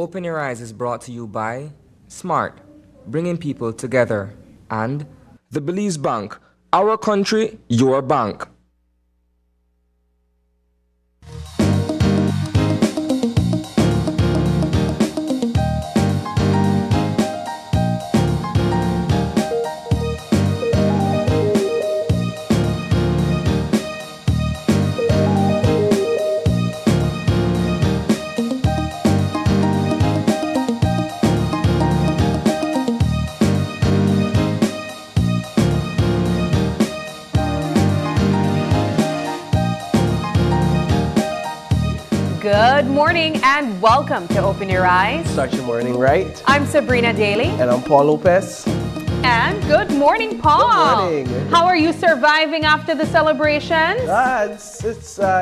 Open Your Eyes is brought to you by Smart, bringing people together, and the Belize Bank, our country, your bank. Good morning and welcome to Open Your Eyes. Start your morning right. I'm Sabrina Daly. And I'm Paul Lopez. And good morning, Paul. Good morning. How are you surviving after the celebrations?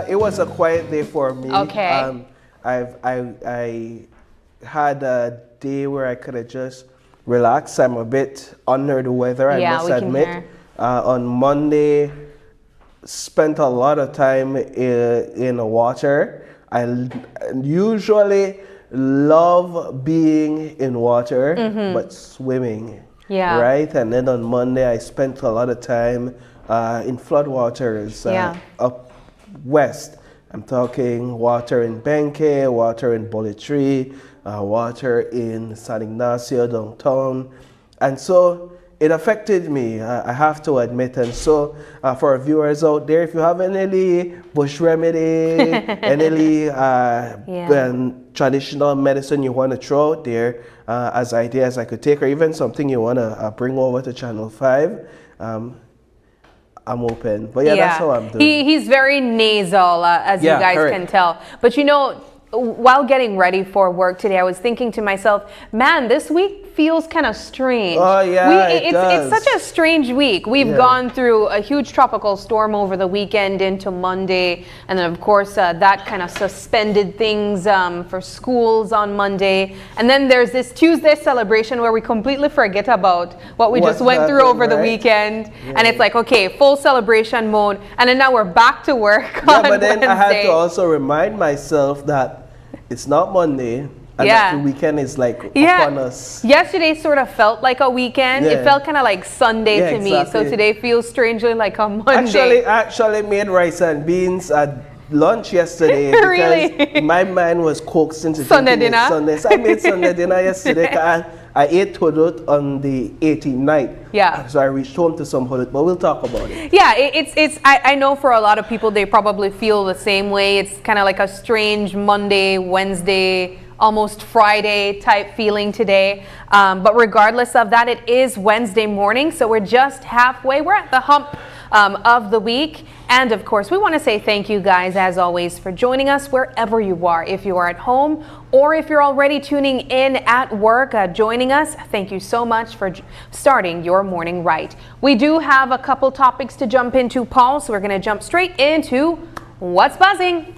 It was a quiet day for me. Okay. I had a day where I could have just relaxed. I'm a bit under the weather, I must admit. On Monday, spent a lot of time in the water. I usually love being in water, but swimming, right? And then on Monday, I spent a lot of time in floodwaters up west. I'm talking water in Benke, water in Bolitri, water in San Ignacio downtown. And so it affected me, I have to admit. And so for our viewers out there, if you have any bush remedy, any traditional medicine you want to throw out there as ideas I could take, or even something you want to bring over to Channel 5, I'm open. But that's how I'm doing. He's very nasal, as you guys can tell. But you know, while getting ready for work today, I was thinking to myself, man, this week feels kind of strange. Oh, yeah, it's such a strange week. We've gone through a huge tropical storm over the weekend into Monday. And then, of course, that kind of suspended things for schools on Monday. And then there's this Tuesday celebration where we completely forget about what we just went through over the weekend. Yeah. And it's like, okay, full celebration mode. And then now we're back to work on but then Wednesday. I had to also remind myself that it's not Monday, and that the weekend is like upon us. Yesterday sort of felt like a weekend. It felt kind of like Sunday to me. So today feels strangely like a Monday. Actually made rice and beans at lunch yesterday because my mind was coaxed into Sunday dinner. Sunday. So I made Sunday dinner yesterday. I ate hudut on the 18th night. Yeah. So I reached home to some hudut, but we'll talk about it. Yeah, I know for a lot of people, they probably feel the same way. It's kind of like a strange Monday, Wednesday, almost Friday type feeling today. But regardless of that, it is Wednesday morning. So we're just halfway. We're at the hump of the week. And of course, we want to say thank you guys, as always, for joining us wherever you are. If you are at home or if you're already tuning in at work, joining us, thank you so much for starting your morning right. We do have a couple topics to jump into, Paul, so we're going to jump straight into What's Buzzing.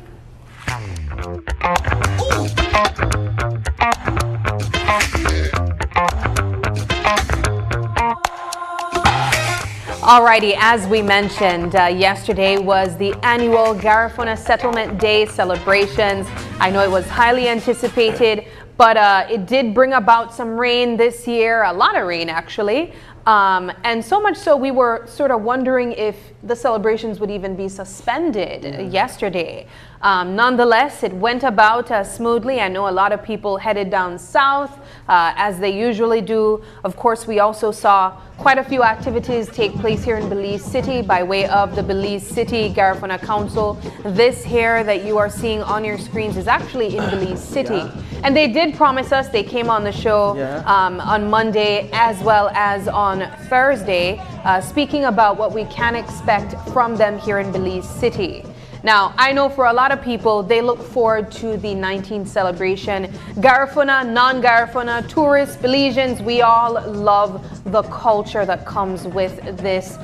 Alrighty, as we mentioned, yesterday was the annual Garona Settlement Day celebrations. I know it was highly anticipated, but it did bring about some rain this year, a lot of rain actually. And so much so we were sort of wondering if the celebrations would even be suspended yesterday. Nonetheless, it went about smoothly. I know a lot of people headed down south as they usually do. Of course, we also saw quite a few activities take place here in Belize City by way of the Belize City Garona Council. This here that you are seeing on your screens is actually in Belize City. And they did promise us, they came on the show on Monday as well as on Thursday, speaking about what we can expect from them here in Belize City. Now, I know for a lot of people, they look forward to the 19th celebration. Garifuna, non-Garifuna, tourists, Belizeans, we all love the culture that comes with this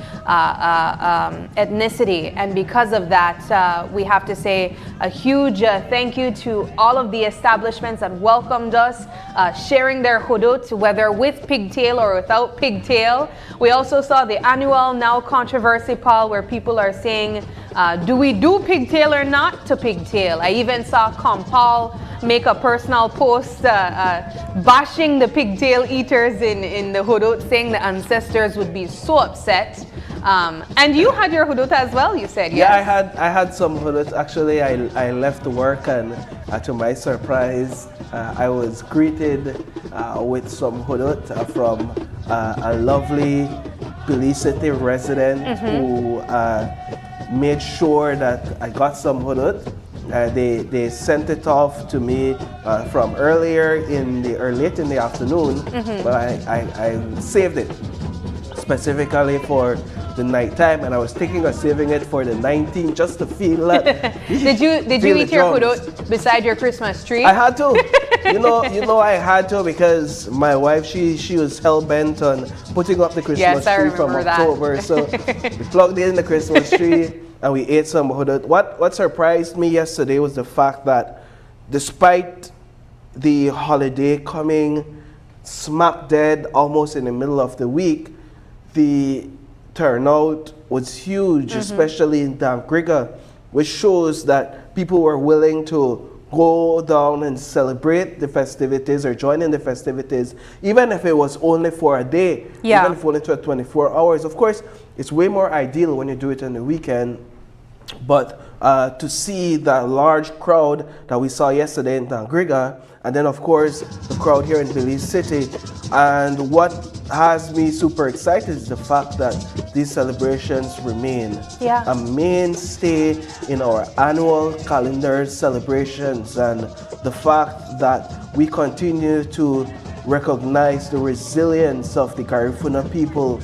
ethnicity. And because of that, we have to say a huge thank you to all of the establishments that welcomed us, sharing their hudut, whether with pigtail or without pigtail. We also saw the annual now controversy, Paul, where people are saying do we do pigtail or not to pigtail? I even saw Compal make a personal post bashing the pigtail eaters in the hudut, saying the ancestors would be so upset. And you had your hudut as well, you said, yes? Yeah, I had some hudut. Actually, I left work, and to my surprise, I was greeted with some hudut from a lovely Belize City resident who made sure that I got some hudut. They sent it off to me from earlier or late in the afternoon, but I saved it specifically for the nighttime, and I was thinking of saving it for the 19th just to feel that. Did you eat your hudut beside your Christmas tree? I had to. you know I had to, because my wife she was hell bent on putting up the Christmas tree from October. So we plugged in the Christmas tree and we ate some hudut. What surprised me yesterday was the fact that despite the holiday coming smack dead almost in the middle of the week, the turnout was huge, especially in Damgriga, which shows that people were willing to go down and celebrate the festivities or join in the festivities, even if it was only for a day, even if only for 24 hours. Of course, it's way more ideal when you do it on the weekend, but to see that large crowd that we saw yesterday in Damgriga, and then of course the crowd here in Belize City. And what has me super excited is the fact that these celebrations remain a mainstay in our annual calendar celebrations, and the fact that we continue to recognize the resilience of the Garifuna people.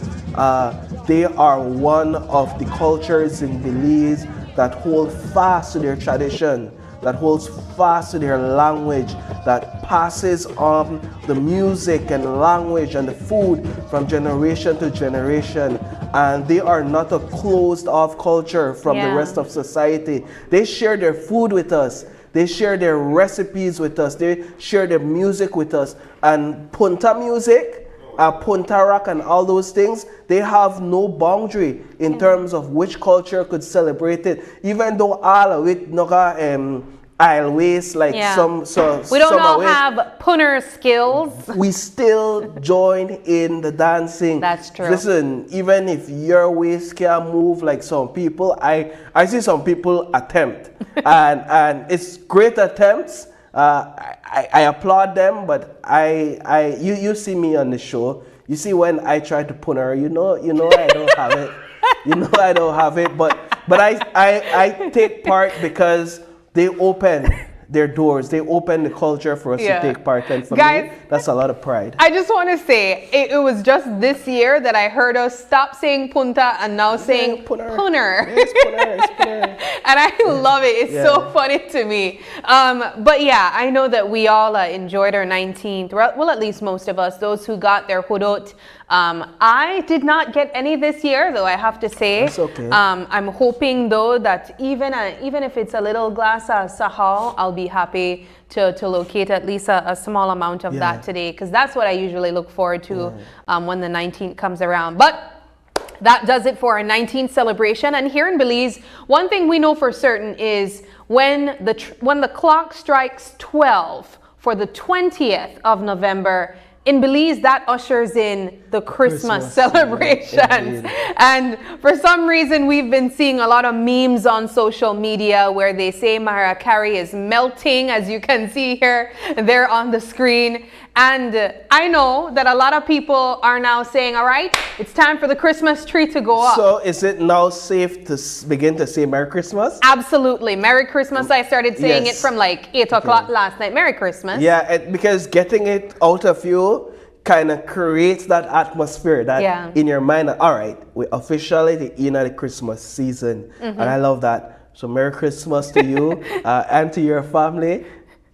They are one of the cultures in Belize that hold fast to their tradition, that holds fast to their language, that passes on the music and language and the food from generation to generation. And they are not a closed off culture from the rest of society. They share their food with us. They share their recipes with us. They share their music with us. And Punta music, Punta Rock and all those things, they have no boundary in terms of which culture could celebrate it. Even though all of it noga aisleways like we don't all have punner skills. We still join in the dancing. That's true. Listen, even if your waist can't move like some people, I see some people attempt, and it's great attempts. I applaud them, but you see me on the show. You see when I try to punner, you know I don't have it. You know I don't have it, but I take part because they open their doors. They open the culture for us to take part in. For Guys, me, that's a lot of pride. I just want to say, it was just this year that I heard us stop saying punta and now saying punner. It's punner. And I love it. It's so funny to me. But yeah, I know that we all enjoyed our 19th. Well, at least most of us, those who got their hudut. I did not get any this year, though, I have to say. That's okay. I'm hoping, though, that even if it's a little glass of sahal, I'll be happy to locate at least a small amount of that today, because that's what I usually look forward to when the 19th comes around. But that does it for our 19th celebration. And here in Belize, one thing we know for certain is when the clock strikes 12 for the 20th of November, in Belize, that ushers in the Christmas celebrations. And for some reason, we've been seeing a lot of memes on social media where they say Mariah Carey is melting, as you can see here, there on the screen. And I know that a lot of people are now saying, all right, it's time for the Christmas tree to go up. So is it now safe to begin to say Merry Christmas? Absolutely. Merry Christmas. I started saying it from like 8 o'clock last night. Merry Christmas. Yeah, because getting it out of you kind of creates that atmosphere that in your mind, all right, we're officially in the Christmas season. And I love that. So Merry Christmas to you and to your family.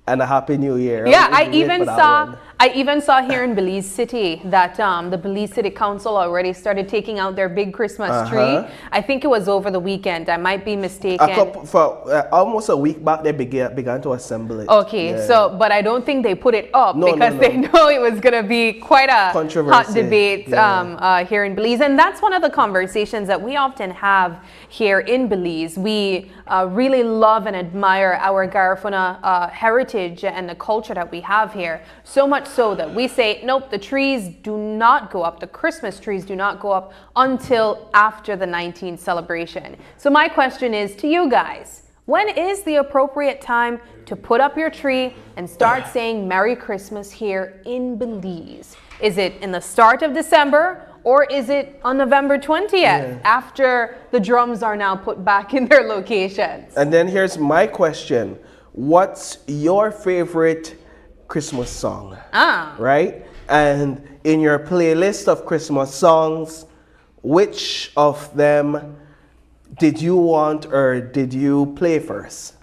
And a Happy New Year. Yeah, I even saw I even saw here in Belize City that the Belize City Council already started taking out their big Christmas tree. I think it was over the weekend. I might be mistaken. For almost a week back, they began to assemble it. Okay, yeah. So, but I don't think they put it up because they know it was going to be quite a hot debate here in Belize. And that's one of the conversations that we often have here in Belize. We really love and admire our Garifuna heritage and the culture that we have here. So much so that we say, nope, the trees do not go up. The Christmas trees do not go up until after the 19th celebration. So my question is to you guys, when is the appropriate time to put up your tree and start saying Merry Christmas here in Belize? Is it in the start of December? Or is it on November 20th after the drums are now put back in their locations? And then here's my question. What's your favorite Christmas song? Right? And in your playlist of Christmas songs, which of them did you want or did you play first?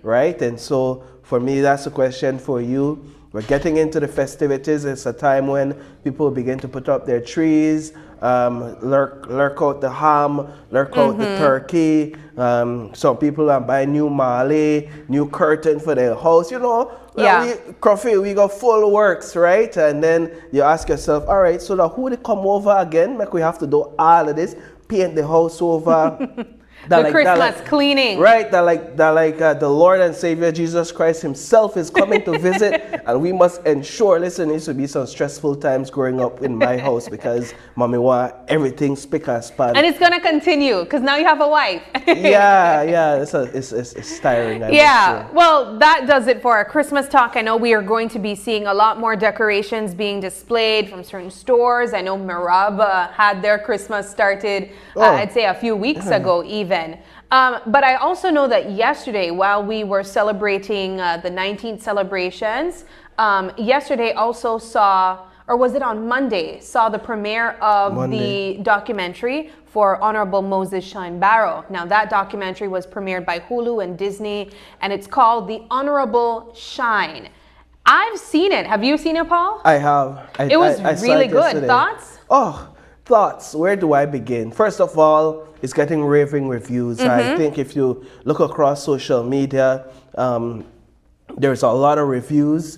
Right? And so for me, that's a question for you. We're getting into the festivities. It's a time when people begin to put up their trees, lurk out the ham, lurk out the turkey. Some people are buying new male, new curtain for their house. You know, we got full works, right? And then you ask yourself, all right, so now who they come over again? Like we have to do all of this, paint the house over. The Christmas cleaning. Right, the Lord and Savior Jesus Christ himself is coming to visit, and we must ensure, listen, there needs to be some stressful times growing up in my house because mommy want everything spick and span. And it's going to continue because now you have a wife. It's tiring. Well, that does it for our Christmas talk. I know we are going to be seeing a lot more decorations being displayed from certain stores. I know Mirab had their Christmas started, I'd say a few weeks ago even. But I also know that yesterday, while we were celebrating the 19th celebrations, yesterday also saw, or was it on Monday, saw the premiere of the documentary for Honorable Moses Shine Barrow. Now that documentary was premiered by Hulu and Disney, and it's called The Honorable Shine. I've seen it. Have you seen it, Paul? I have. It was really good. Yesterday. Thoughts? Thoughts. Where do I begin? First of all, it's getting raving reviews. I think if you look across social media, there's a lot of reviews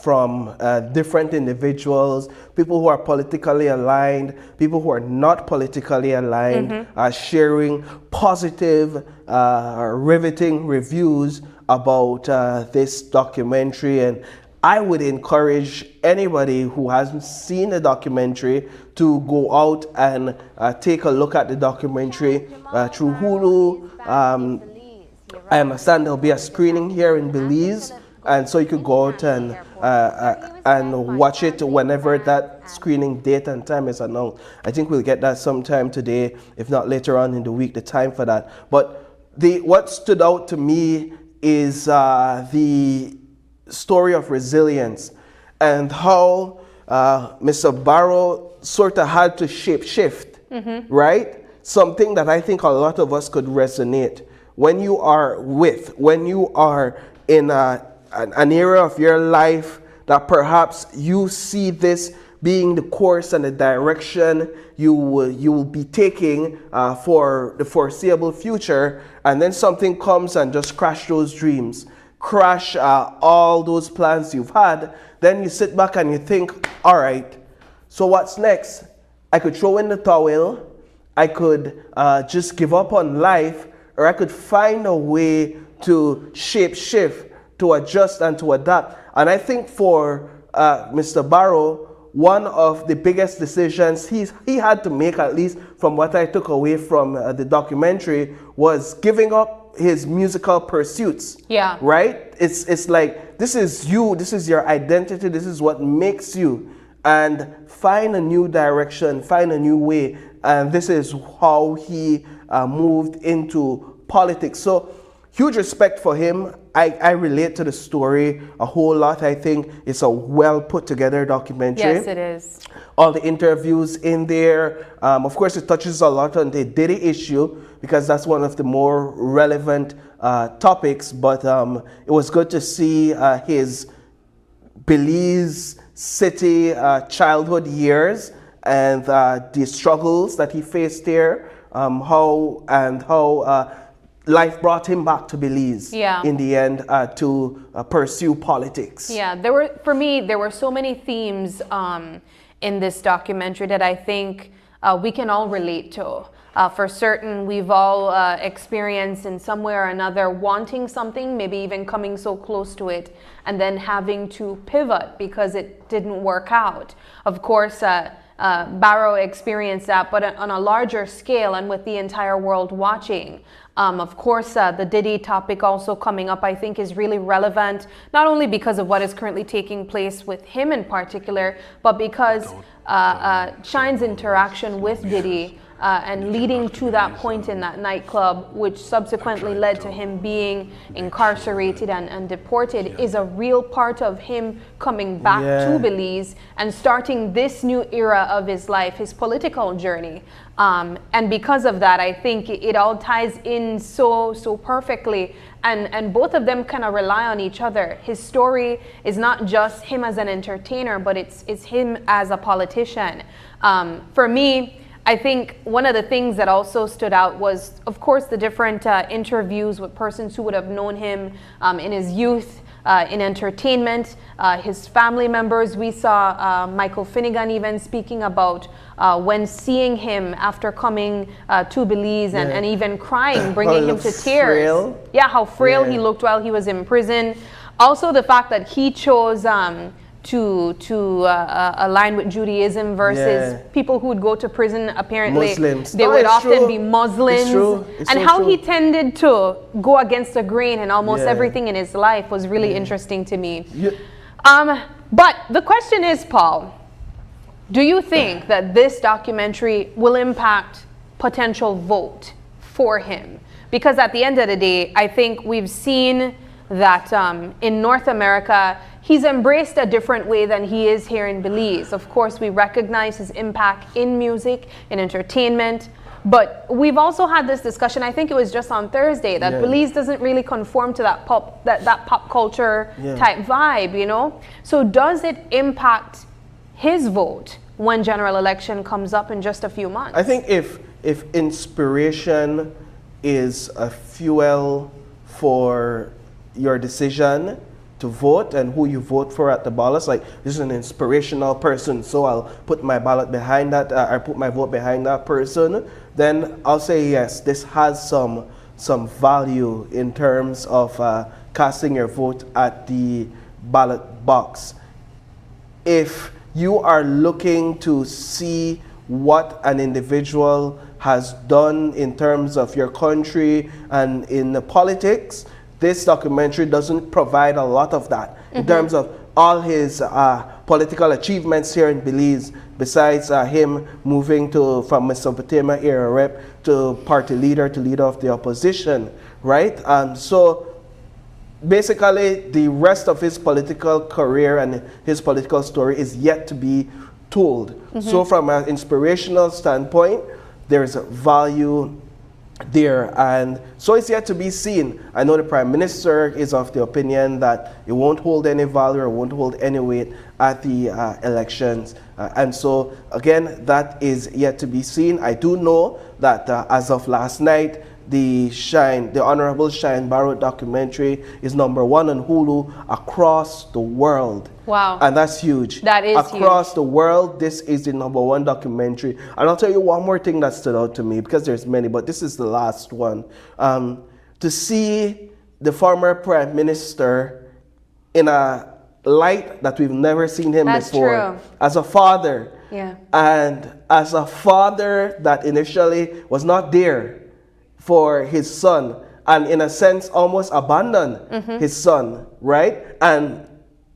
from different individuals, people who are politically aligned, people who are not politically aligned, sharing positive, riveting reviews about this documentary. And I would encourage anybody who hasn't seen the documentary to go out and take a look at the documentary through Hulu. I understand there'll be a screening here in Belize, and so you could go out and watch it whenever that screening date and time is announced. I think we'll get that sometime today, if not later on in the week, the time for that. But what stood out to me is the story of resilience and how Mr. Barrow sort of had to shift, right? Something that I think a lot of us could resonate. When you are in an area of your life that perhaps you see this being the course and the direction you will be taking for the foreseeable future, and then something comes and just crash those dreams, crash all those plans you've had, then you sit back and you think, all right, so what's next? I could throw in the towel, I could just give up on life, or I could find a way to shift, to adjust and to adapt. And I think for Mr. Barrow, one of the biggest decisions he had to make, at least from what I took away from the documentary, was giving up his musical pursuits. Yeah. Right? It's like, this is you, this is your identity, this is what makes you. And find a new direction, find a new way. And this is how he moved into politics. So huge respect for him. I relate to the story a whole lot. I think it's a well put together documentary. Yes, it is. All the interviews in there. Of course, it touches a lot on the Diddy issue because that's one of the more relevant topics. But it was good to see his Belize city childhood years and the struggles that he faced there, how life brought him back to Belize in the end to pursue politics. Yeah, for me, there were so many themes in this documentary that I think we can all relate to. For certain, we've all experienced in some way or another wanting something, maybe even coming so close to it, and then having to pivot because it didn't work out. Of course, Barrow experienced that, but on a larger scale and with the entire world watching. Of course, the Diddy topic also coming up, I think, is really relevant, not only because of what is currently taking place with him in particular, but because Shine's interaction with Diddy and leading to that point in that nightclub, which subsequently led to him being incarcerated and deported, is a real part of him coming back to Belize and starting this new era of his life, his political journey. And because of that, I think it all ties in so perfectly. And both of them kind of rely on each other. His story is not just him as an entertainer, but it's him as a politician. For me, I think one of the things that also stood out was, of course, the different interviews with persons who would have known him in his youth, in entertainment, his family members. We saw Michael Finnegan even speaking about when seeing him after coming to Belize and even crying, bringing him to tears. Frail. Yeah, how frail he looked while he was in prison. Also the fact that he chose to align with Judaism versus people who would go to prison. Apparently, Muslims. They would often be Muslims. It's true. And how he tended to go against the grain in almost everything in his life was really interesting to me. But the question is, Paul, do you think that this documentary will impact potential vote for him? Because at the end of the day, I think we've seen that in North America, he's embraced a different way than he is here in Belize. Of course, we recognize his impact in music, in entertainment, but we've also had this discussion, I think it was just on Thursday, that Belize doesn't really conform to that pop culture type vibe, you know? So does it impact his vote when general election comes up in just a few months? I think if inspiration is a fuel for your decision to vote and who you vote for at the ballot, like this is an inspirational person, so I'll put my ballot behind that, I put my vote behind that person, then I'll say yes, this has some value in terms of casting your vote at the ballot box. If you are looking to see what an individual has done in terms of your country and in the politics, this documentary doesn't provide a lot of that in terms of all his political achievements here in Belize, besides him moving from Mesopotamia era rep to party leader to leader of the opposition, right? So basically the rest of his political career and his political story is yet to be told. So from an inspirational standpoint, there's value there, and so it's yet to be seen. I know the Prime Minister is of the opinion that it won't hold any value or won't hold any weight at the elections, and so again, that is yet to be seen. I do know that as of last night, the Honorable Shine Barrow documentary is #1 on Hulu across the world. Wow. And that's huge. That is across the world, this is the #1 documentary. And I'll tell you one more thing that stood out to me, because there's many, but this is the last one. To see the former Prime Minister in a light that we've never seen him before. True. As a father. Yeah. And as a father that initially was not there for his son, and in a sense almost abandoned his son, right? And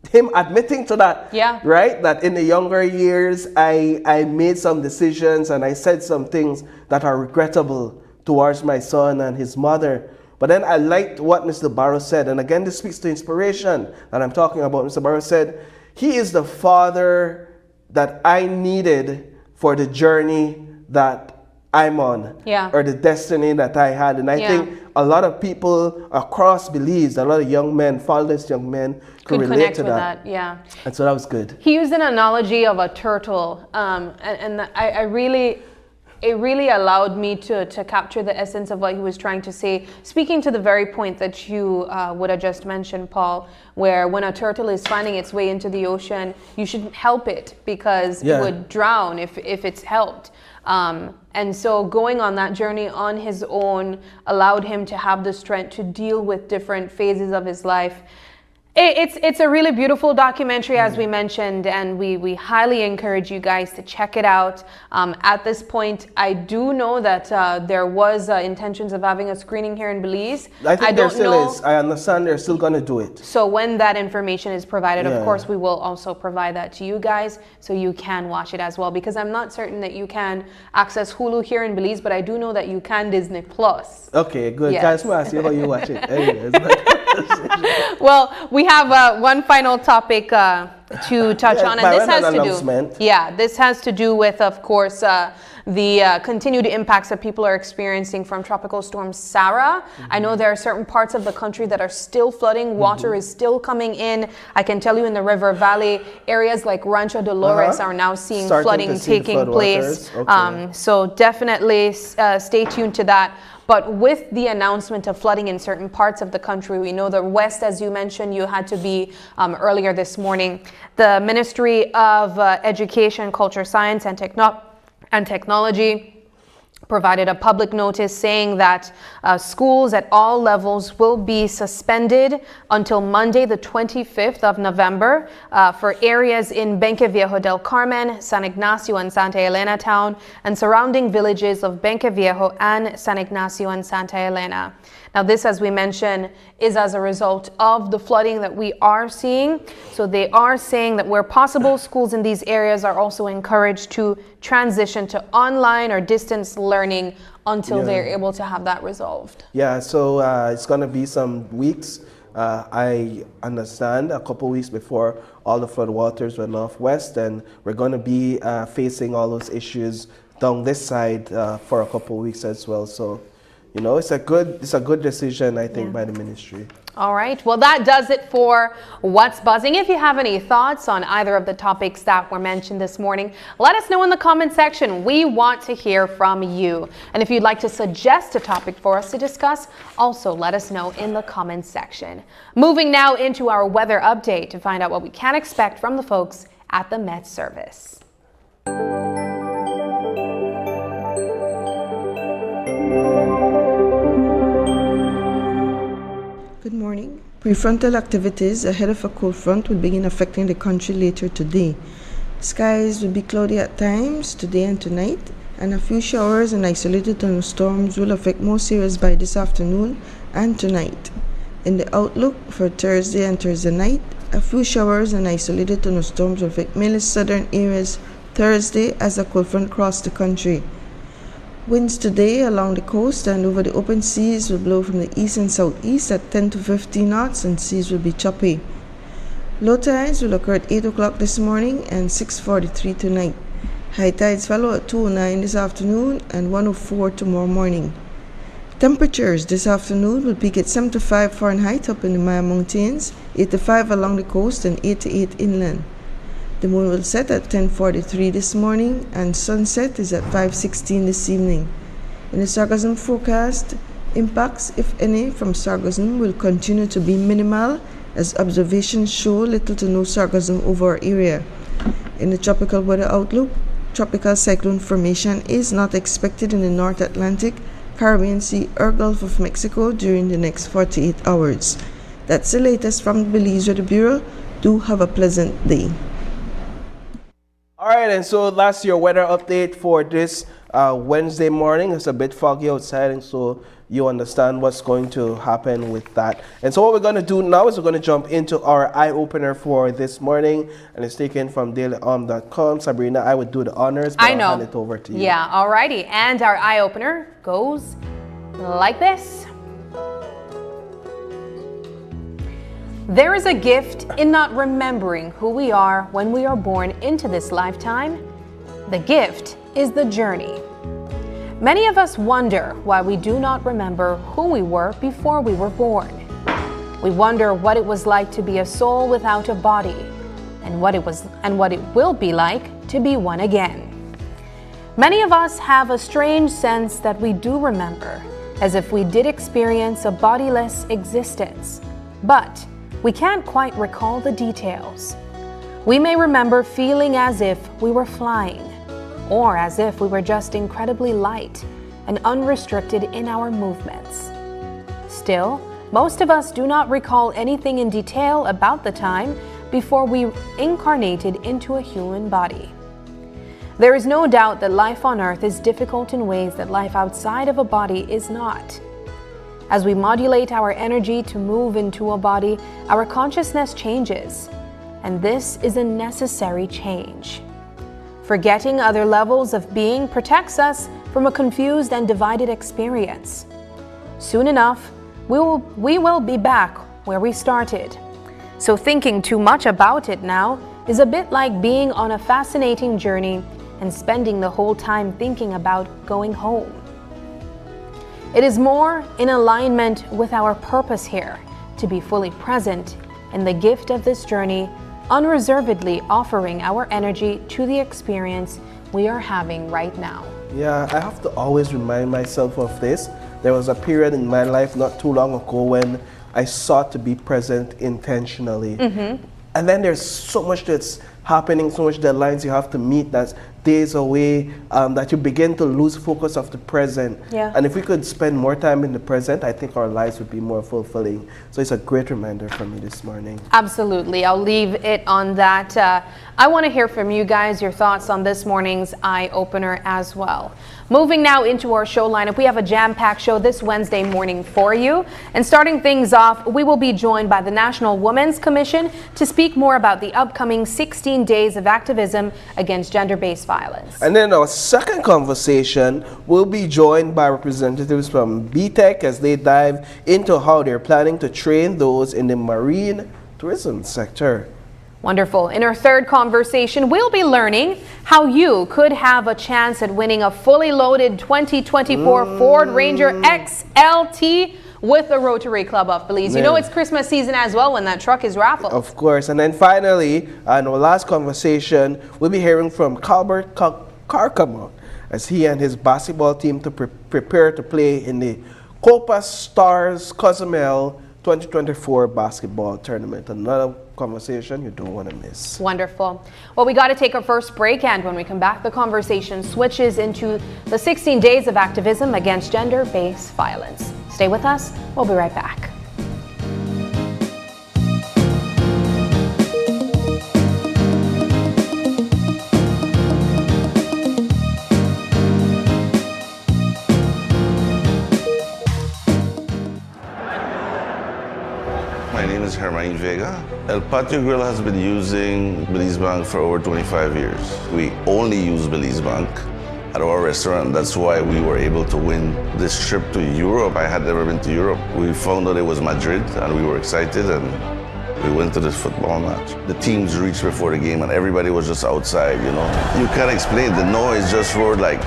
him admitting to that, right? That in the younger years, I made some decisions and I said some things that are regrettable towards my son and his mother. But then I liked what Mr. Barrow said, and again, this speaks to inspiration that I'm talking about. Mr. Barrow said, he is the father that I needed for the journey that I'm on, or the destiny that I had. And I think a lot of people across Belize, a lot of young men, fatherless young men, could relate to that. And so that was good. He used an analogy of a turtle, and it really allowed me to capture the essence of what he was trying to say, speaking to the very point that you would have just mentioned, Paul, where when a turtle is finding its way into the ocean, you shouldn't help it because it would drown if it's helped. And so going on that journey on his own allowed him to have the strength to deal with different phases of his life. It's a really beautiful documentary, as we mentioned, and we highly encourage you guys to check it out. At this point, I do know that there was intentions of having a screening here in Belize. I think there still is. I understand they're still going to do it. So when that information is provided, of course, we will also provide that to you guys so you can watch it as well. Because I'm not certain that you can access Hulu here in Belize, but I do know that you can Disney Plus. Okay, good. Guys, ask you how you watch it. Anyways. Well, we have one final topic to touch on, and this has to do. This has to do with, of course, the continued impacts that people are experiencing from Tropical Storm Sarah. I know there are certain parts of the country that are still flooding. Water is still coming in. I can tell you in the River Valley, areas like Rancho Dolores are now seeing flooding taking place. So definitely stay tuned to that. But with the announcement of flooding in certain parts of the country, we know the West, as you mentioned, you had to be earlier this morning. The Ministry of Education, Culture, Science, and Technology provided a public notice saying that schools at all levels will be suspended until Monday, the 25th of November for areas in Benque Viejo del Carmen, San Ignacio and Santa Elena town, and surrounding villages of Benque Viejo and San Ignacio and Santa Elena. Now, this, as we mentioned, is as a result of the flooding that we are seeing. So they are saying that where possible, schools in these areas are also encouraged to transition to online or distance learning until they're able to have that resolved. So it's going to be some weeks. I understand a couple weeks before all the flood waters went northwest, and we're going to be facing all those issues down this side for a couple weeks as well. So, you know, it's a good decision, I think, by the ministry. All right. Well, that does it for What's Buzzing. If you have any thoughts on either of the topics that were mentioned this morning, let us know in the comment section. We want to hear from you. And if you'd like to suggest a topic for us to discuss, also let us know in the comment section. Moving now into our weather update to find out what we can expect from the folks at the Met Service. Good morning. Prefrontal activities ahead of a cold front will begin affecting the country later today. Skies will be cloudy at times today and tonight, and a few showers and isolated thunderstorms will affect most areas by this afternoon and tonight. In the outlook for Thursday and Thursday night, a few showers and isolated thunderstorms will affect mainly southern areas Thursday as a cold front crosses the country. Winds today along the coast and over the open seas will blow from the east and southeast at 10 to 15 knots, and seas will be choppy. Low tides will occur at 8 o'clock this morning and 6:43 tonight. High tides follow at 2:09 this afternoon and 1:04 tomorrow morning. Temperatures this afternoon will peak at 75 Fahrenheit up in the Maya Mountains, 85 along the coast, and 88 inland. The moon will set at 10:43 this morning, and sunset is at 5:16 this evening. In the sargassum forecast, impacts, if any, from sargassum will continue to be minimal, as observations show little to no sargassum over our area. In the tropical weather outlook, tropical cyclone formation is not expected in the North Atlantic, Caribbean Sea, or Gulf of Mexico during the next 48 hours. That's the latest from the Belize Weather Bureau. Do have a pleasant day. All right, and so that's your weather update for this Wednesday morning. It's a bit foggy outside, and so you understand what's going to happen with that. And so what we're going to do now is we're going to jump into our eye-opener for this morning, and it's taken from dailyarm.com. Sabrina, I would do the honors, but I'll hand it over to you. Yeah, all righty. And our eye-opener goes like this. There is a gift in not remembering who we are when we are born into this lifetime. The gift is the journey. Many of us wonder why we do not remember who we were before we were born. We wonder what it was like to be a soul without a body, and what it will be like to be one again. Many of us have a strange sense that we do remember, as if we did experience a bodiless existence, but we can't quite recall the details. We may remember feeling as if we were flying, or as if we were just incredibly light and unrestricted in our movements. Still, most of us do not recall anything in detail about the time before we incarnated into a human body. There is no doubt that life on Earth is difficult in ways that life outside of a body is not. As we modulate our energy to move into a body, our consciousness changes, and this is a necessary change. Forgetting other levels of being protects us from a confused and divided experience. Soon enough, we will be back where we started. So thinking too much about it now is a bit like being on a fascinating journey and spending the whole time thinking about going home. It is more in alignment with our purpose here to be fully present in the gift of this journey, unreservedly offering our energy to the experience we are having right now. Yeah, I have to always remind myself of this. There was a period in my life not too long ago when I sought to be present intentionally. And then there's so much that's happening, so much deadlines you have to meet that's days away, that you begin to lose focus of the present. Yeah. And if we could spend more time in the present, I think our lives would be more fulfilling. So it's a great reminder for me this morning. Absolutely. I'll leave it on that. I want to hear from you guys, your thoughts on this morning's eye-opener as well. Moving now into our show lineup, we have a jam-packed show this Wednesday morning for you. And starting things off, we will be joined by the National Women's Commission to speak more about the upcoming 16 days of activism against gender-based violence. And then our second conversation will be joined by representatives from BTEC as they dive into how they're planning to train those in the marine tourism sector. Wonderful. In our third conversation, we'll be learning how you could have a chance at winning a fully loaded 2024 Ford Ranger XLT with the Rotary Club of Belize. You know it's Christmas season as well when that truck is raffled. Of course. And then finally, in our last conversation, we'll be hearing from Calbert Carcamo as he and his basketball team to prepare to play in the Copa Stars Cozumel 2024 basketball tournament. Another conversation you don't want to miss. Wonderful. Well, we got to take our first break, and when we come back, the conversation switches into the 16 days of activism against gender-based violence. Stay with us. We'll be right back. My name is Hermine Vega. El Patio Grill has been using Belize Bank for over 25 years. We only use Belize Bank at our restaurant. That's why we were able to win this trip to Europe. I had never been to Europe. We found out it was Madrid and we were excited and we went to this football match. The teams reached before the game and everybody was just outside, you know. You can't explain, the noise just roared like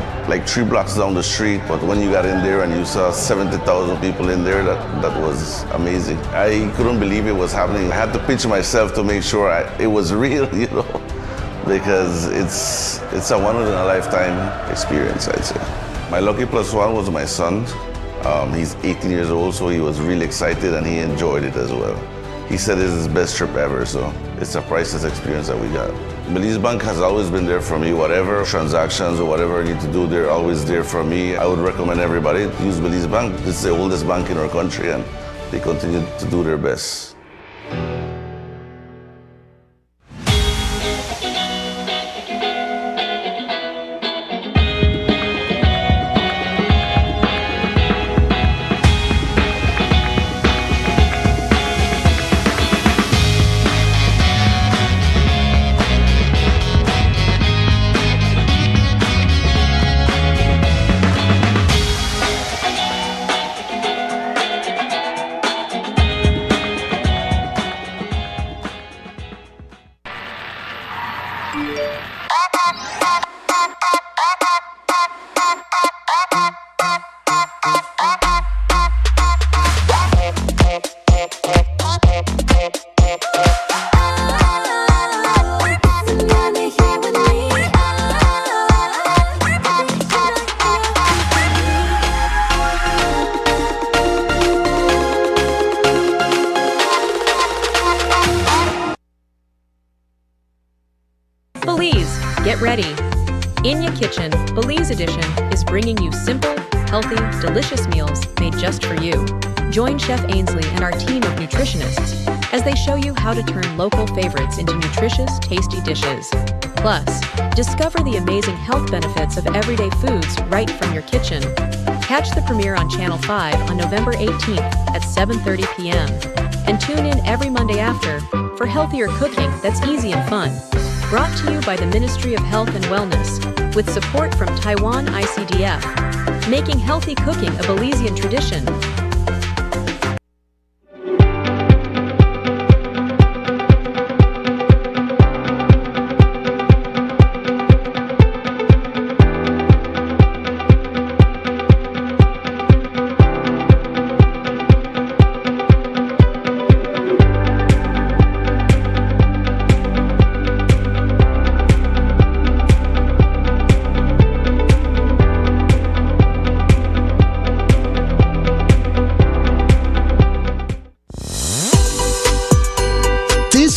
3 blocks down the street, but when you got in there and you saw 70,000 people in there, that was amazing. I couldn't believe it was happening. I had to pinch myself to make sure it was real, you know, because it's a one-in-a-lifetime experience, I'd say. My lucky plus one was my son. He's 18 years old, so he was really excited and he enjoyed it as well. He said it's his best trip ever, so it's a priceless experience that we got. Belize Bank has always been there for me. Whatever transactions or whatever I need to do, they're always there for me. I would recommend everybody to use Belize Bank. It's the oldest bank in our country and they continue to do their best. Belize, get ready. In Your Kitchen, Belize Edition is bringing you simple, healthy, delicious meals made just for you. Join Chef Ainsley and our team of nutritionists as they show you how to turn local favorites into nutritious, tasty dishes. Plus, discover the amazing health benefits of everyday foods right from your kitchen. Catch the premiere on Channel 5 on November 18th at 7:30 p.m. And tune in every Monday after for healthier cooking that's easy and fun. Brought to you by the Ministry of Health and Wellness with support from Taiwan ICDF, making healthy cooking a Belizean tradition.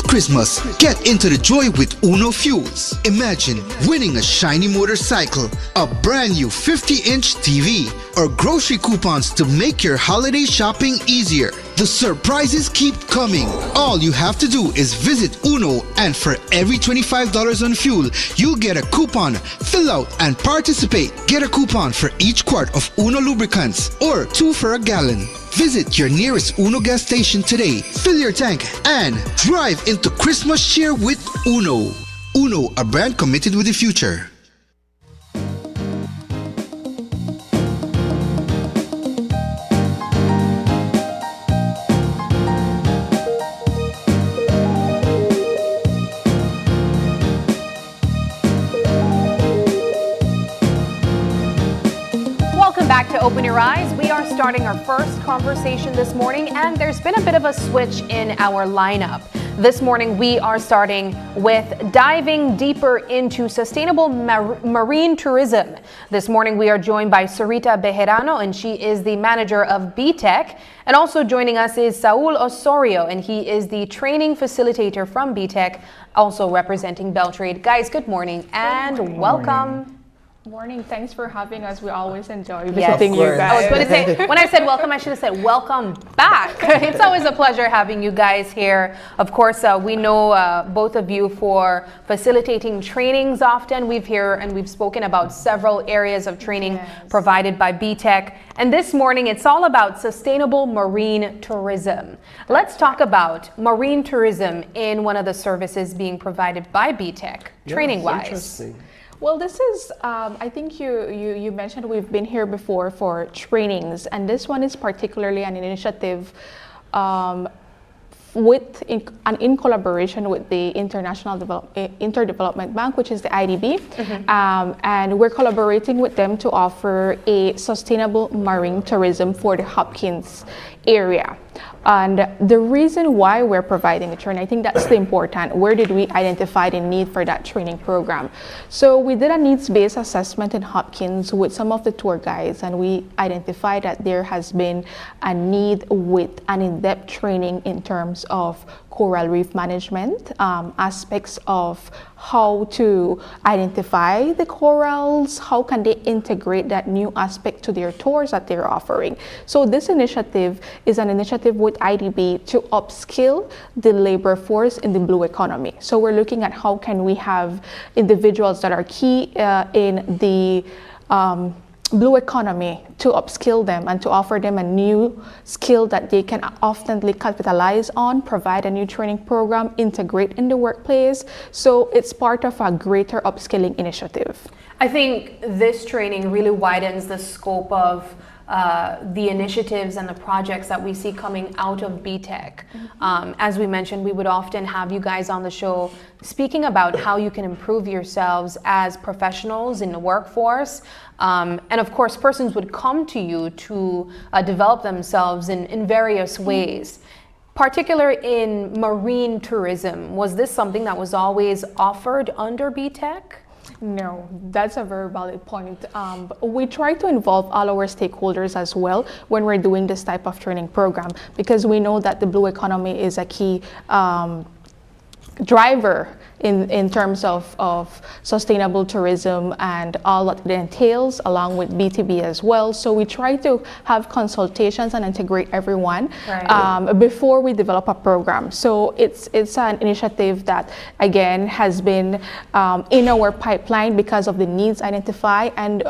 Christmas, get into the joy with Uno Fuels. Imagine winning a shiny motorcycle, a brand new 50-inch TV, or grocery coupons to make your holiday shopping easier. The surprises keep coming. All you have to do is visit Uno, and for every $25 on fuel, you'll get a coupon. Fill out and participate. Get a coupon for each quart of Uno lubricants or 2 for a gallon. Visit your nearest Uno gas station today, fill your tank, and drive into Christmas cheer with Uno. Uno, a brand committed with the future. Back to Open Your Eyes. We are starting our first conversation this morning, and there's been a bit of a switch in our lineup. This morning we are starting with diving deeper into sustainable marine tourism. This morning we are joined by Sarita Bejerano, and she is the manager of BTEC. And also joining us is Saul Osorio, and he is the training facilitator from BTEC, also representing Beltrade. Guys, good morning and welcome. Morning. Thanks for having us. We always enjoy visiting you guys. I was going to say, when I said welcome, I should have said welcome back. It's always a pleasure having you guys here. Of course, we know both of you for facilitating trainings often. We've spoken about several areas of training provided by BTEC. And this morning, it's all about sustainable marine tourism. Let's talk about marine tourism in one of the services being provided by BTEC, training-wise. Interesting. Well, this is, I think you mentioned we've been here before for trainings, and this one is particularly an initiative in collaboration with the Interdevelopment Bank, which is the IDB, and we're collaborating with them to offer a sustainable marine tourism for the Hopkins area. And the reason why we're providing the training, I think that's the important. Where did we identify the need for that training program? So we did a needs-based assessment in Hopkins with some of the tour guides, and we identified that there has been a need with an in-depth training in terms of coral reef management, aspects of how to identify the corals, how can they integrate that new aspect to their tours that they're offering. So this initiative is an initiative with IDB to upskill the labor force in the blue economy. So we're looking at how can we have individuals that are key in the blue economy to upskill them and to offer them a new skill that they can often capitalize on, provide a new training program, integrate in the workplace. So it's part of a greater upskilling initiative. I think this training really widens the scope of the initiatives and the projects that we see coming out of BTEC. As we mentioned, we would often have you guys on the show speaking about how you can improve yourselves as professionals in the workforce. And of course, persons would come to you to develop themselves in various ways. Particular in marine tourism, was this something that was always offered under BTEC? No, that's a very valid point. We try to involve all our stakeholders as well when we're doing this type of training program, because we know that the blue economy is a key driver in terms of sustainable tourism and all that it entails, along with BTB as well. So we try to have consultations and integrate everyone before we develop a program. So it's an initiative that, again, has been in our pipeline because of the needs identified. And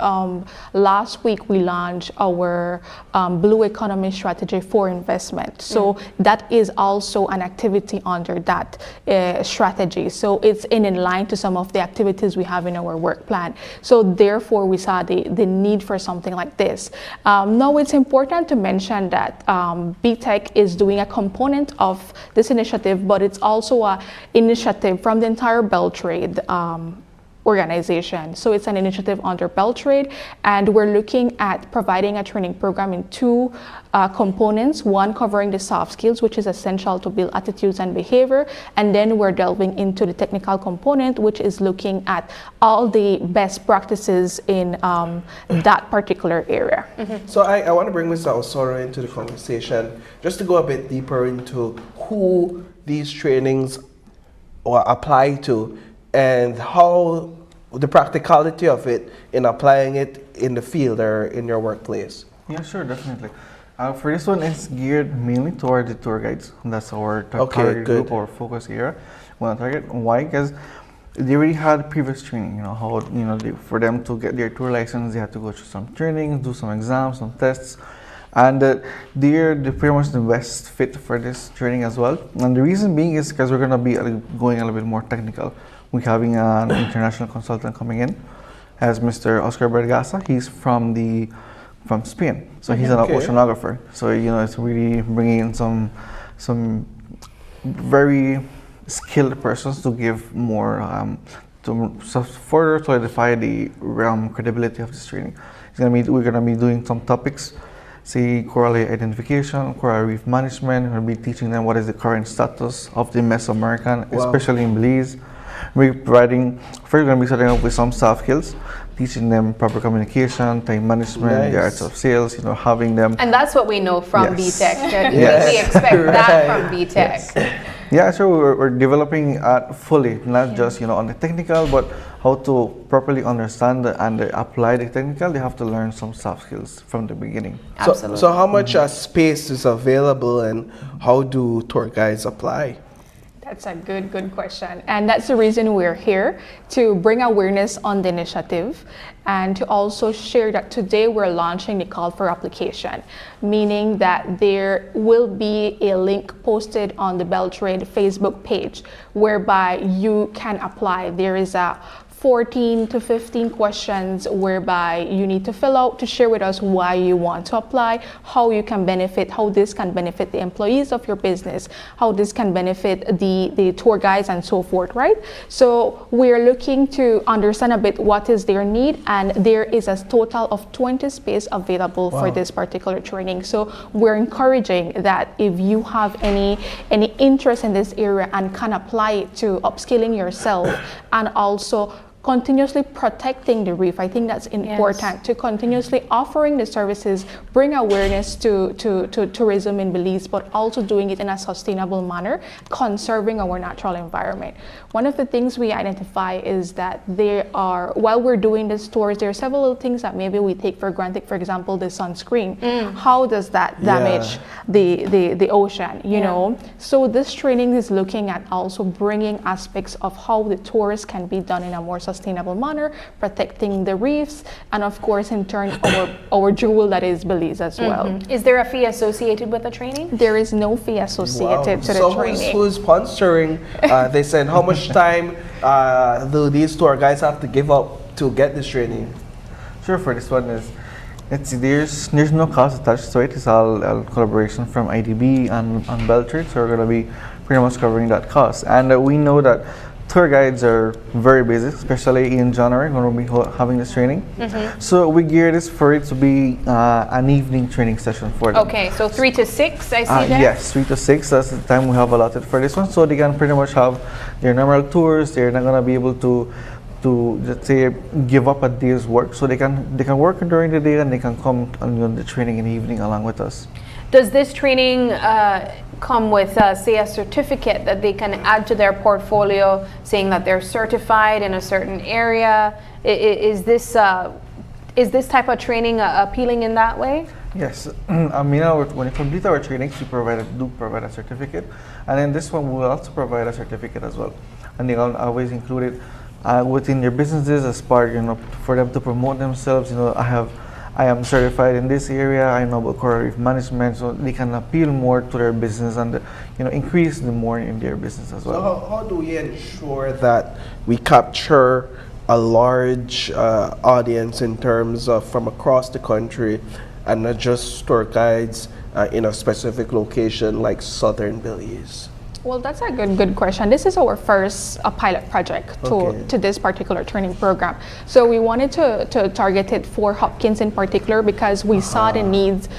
last week we launched our Blue Economy Strategy for Investment. So that is also an activity under that strategy. So it's in line to some of the activities we have in our work plan. So therefore we saw the need for something like this. Now it's important to mention that BTEC is doing a component of this initiative, but it's also an initiative from the entire Beltrade organization. So it's an initiative under Beltrade, and we're looking at providing a training program in two components, one covering the soft skills, which is essential to build attitudes and behavior, and then we're delving into the technical component, which is looking at all the best practices in that particular area. So I want to bring Mr. Osoro into the conversation, just to go a bit deeper into who these trainings apply to and how the practicality of it in applying it in the field or in your workplace. Yeah, sure, definitely. For this one, it's geared mainly toward the tour guides. That's our target group or focus area. We want to target. Why? Because they already had previous training. You know how for them to get their tour license, they had to go through some training, do some exams, some tests, and they're pretty much the best fit for this training as well. And the reason being is because we're going to be going a little bit more technical. We're having an international consultant coming in, as Mr. Oscar Bergasa. He's from Spain, so he's an oceanographer. So it's really bringing in some very skilled persons to give more to further solidify the credibility of this training. We're gonna be doing some topics, say coral identification, coral reef management. We'll be teaching them what is the current status of the Mesoamerican, especially in Belize. We're going to be starting off with some soft skills, teaching them proper communication, time management, the arts of sales, having them. And that's what we know from BTEC. We expect that from BTEC. Yeah, so we're developing fully, not just on the technical, but how to properly understand and apply the technical. They have to learn some soft skills from the beginning. Absolutely. So how much space is available, and how do tour guides apply? That's a good question. And that's the reason we're here, to bring awareness on the initiative and to also share that today we're launching the call for application, meaning that there will be a link posted on the Beltrade Facebook page whereby you can apply. There is a 14 to 15 questions whereby you need to fill out to share with us why you want to apply, how you can benefit, how this can benefit the employees of your business, how this can benefit the tour guides and so forth, right? So we're looking to understand a bit what is their need, and there is a total of 20 space available for this particular training. So we're encouraging that if you have any interest in this area and can apply it to upskilling yourself and also continuously protecting the reef. I think that's important, to continuously offering the services, bring awareness to tourism in Belize, but also doing it in a sustainable manner, conserving our natural environment. One of the things we identify is that while we're doing these tours, there are several things that maybe we take for granted. For example, the sunscreen. How does that damage the ocean, you know? So this training is looking at also bringing aspects of how the tours can be done in a more sustainable manner, protecting the reefs, and of course in turn our jewel that is Belize as well. Is there a fee associated with the training? There is no fee associated to the training. So who's sponsoring this, and how much time do these tour guides have to give up to get this training? Sure, for this one there's no cost attached to it. It's all collaboration from IDB and Beltrade, so we're going to be pretty much covering that cost. And we know that tour guides are very busy, especially in January when we'll be having this training. So we gear this for it to be an evening training session for them. Okay, so 3 to 6, I see that? Yes, 3 to 6, that's the time we have allotted for this one. So they can pretty much have their normal tours. They're not going to be able to let's say give up a day's work, so they can work during the day and they can come on the training in the evening along with us. Does this training come with, say, a certificate that they can add to their portfolio saying that they're certified in a certain area? Is this type of training appealing in that way? Yes, I mean, when we complete our trainings, we do provide a certificate, and in this one, we will also provide a certificate as well, and they will always include it within your businesses as part, for them to promote themselves. I am certified in this area. I know about coral reef management, so they can appeal more to their business and increase the more in their business as well. So how do we ensure that we capture a large audience in terms of from across the country, and not just tour guides in a specific location like Southern Belize? Well, that's a good question. This is our first pilot project to this particular training program. So we wanted to target it for Hopkins in particular because we saw the needs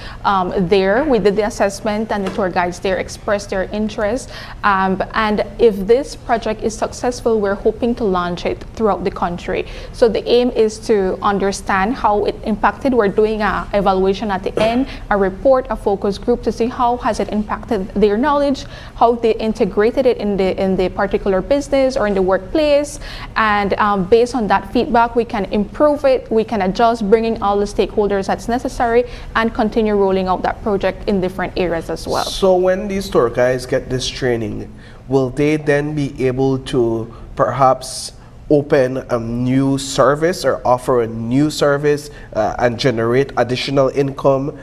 there. We did the assessment and the tour guides there expressed their interest. And if this project is successful, we're hoping to launch it throughout the country. So the aim is to understand how it impacted. We're doing an evaluation at the end, a report, a focus group to see how has it impacted their knowledge, how they integrated it in the particular business or in the workplace, and based on that feedback we can improve it, we can adjust, bringing all the stakeholders that's necessary, and continue rolling out that project in different areas as well. So when these tour guides get this training, will they then be able to perhaps open a new service or offer a new service and generate additional income,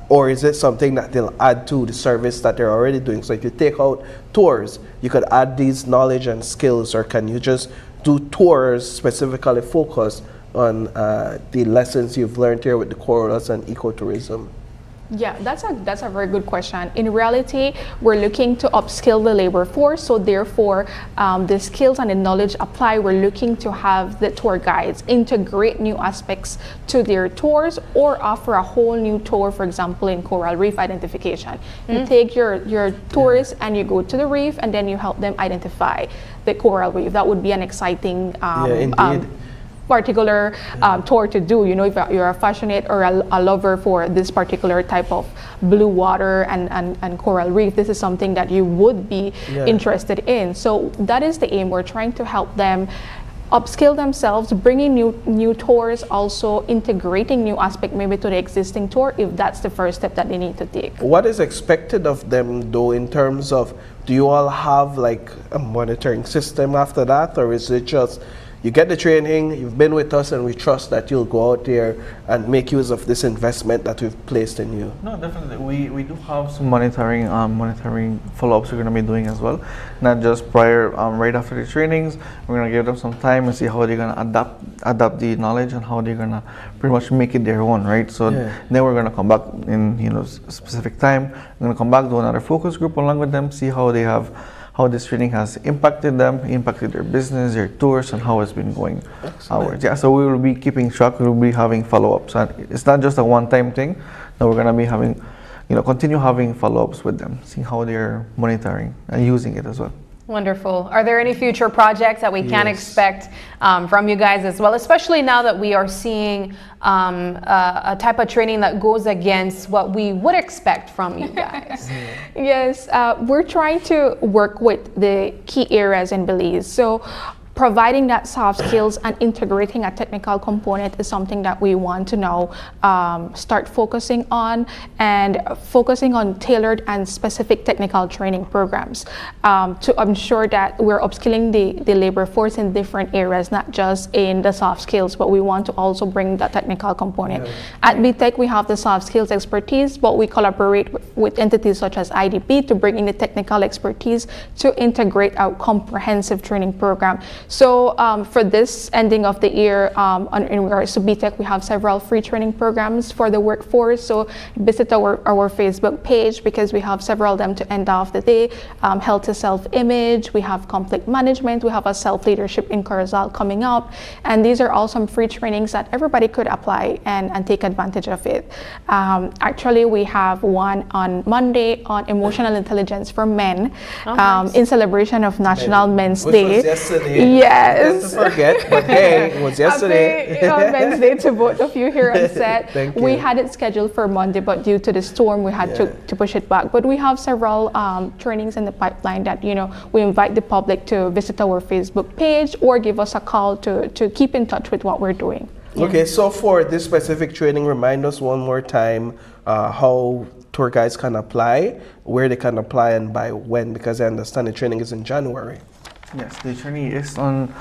or is it something that they'll add to the service that they're already doing? So if you take out tours, you could add these knowledge and skills, or can you just do tours specifically focused on the lessons you've learned here with the corals and ecotourism? Yeah, that's a very good question. In reality, we're looking to upskill the labor force, so therefore the skills and the knowledge apply. We're looking to have the tour guides integrate new aspects to their tours or offer a whole new tour, for example, in coral reef identification. You take your tourists and you go to the reef and then you help them identify the coral reef. That would be an exciting particular tour to do. If you're a passionate or a lover for this particular type of blue water and coral reef, this is something that you would be interested in. So that is the aim. We're trying to help them upskill themselves, bringing new tours, also integrating new aspect maybe to the existing tour if that's the first step that they need to take. What is expected of them though in terms of, do you all have like a monitoring system after that, or is it just you get the training, you've been with us, and we trust that you'll go out there and make use of this investment that we've placed in you? No, definitely. We do have some monitoring follow-ups we're going to be doing as well. Not just prior, right after the trainings. We're going to give them some time and see how they're going to adapt the knowledge and how they're going to pretty much make it their own, right? So then we're going to come back in specific time. We're going to come back, do another focus group along with them, see how this training has impacted them, impacted their business, their tours, and how it's been going outwards. Yeah, so we will be keeping track, we will be having follow-ups. And it's not just a one-time thing. No, we're going to be having, continue having follow-ups with them, seeing how they're monitoring and using it as well. Wonderful. Are there any future projects that we can expect from you guys as well, especially now that we are seeing a type of training that goes against what we would expect from you guys? Yes, we're trying to work with the key areas in Belize. So providing that soft skills and integrating a technical component is something that we want to now start focusing on, and focusing on tailored and specific technical training programs to ensure that we're upskilling the labor force in different areas, not just in the soft skills, but we want to also bring the technical component. At BTech, we have the soft skills expertise, but we collaborate with entities such as IDP to bring in the technical expertise to integrate our comprehensive training program. So for this ending of the year, in regards to BTech, we have several free training programs for the workforce. So visit our Facebook page because we have several of them to end off the day. Health to self-image, we have conflict management, we have a self-leadership in Cozumel coming up. And these are all some free trainings that everybody could apply and take advantage of it. Actually, we have one on Monday on emotional intelligence for men, nice. In celebration of National Men's Day. Yes. I forget, but hey, it was yesterday. Happy Wednesday to both of you here on set. Thank you. We had it scheduled for Monday, but due to the storm, we had to push it back. But we have several trainings in the pipeline that, we invite the public to visit our Facebook page or give us a call to keep in touch with what we're doing. Okay, so for this specific training, remind us one more time how tour guides can apply, where they can apply, and by when, because I understand the training is in January. Yes, the training is on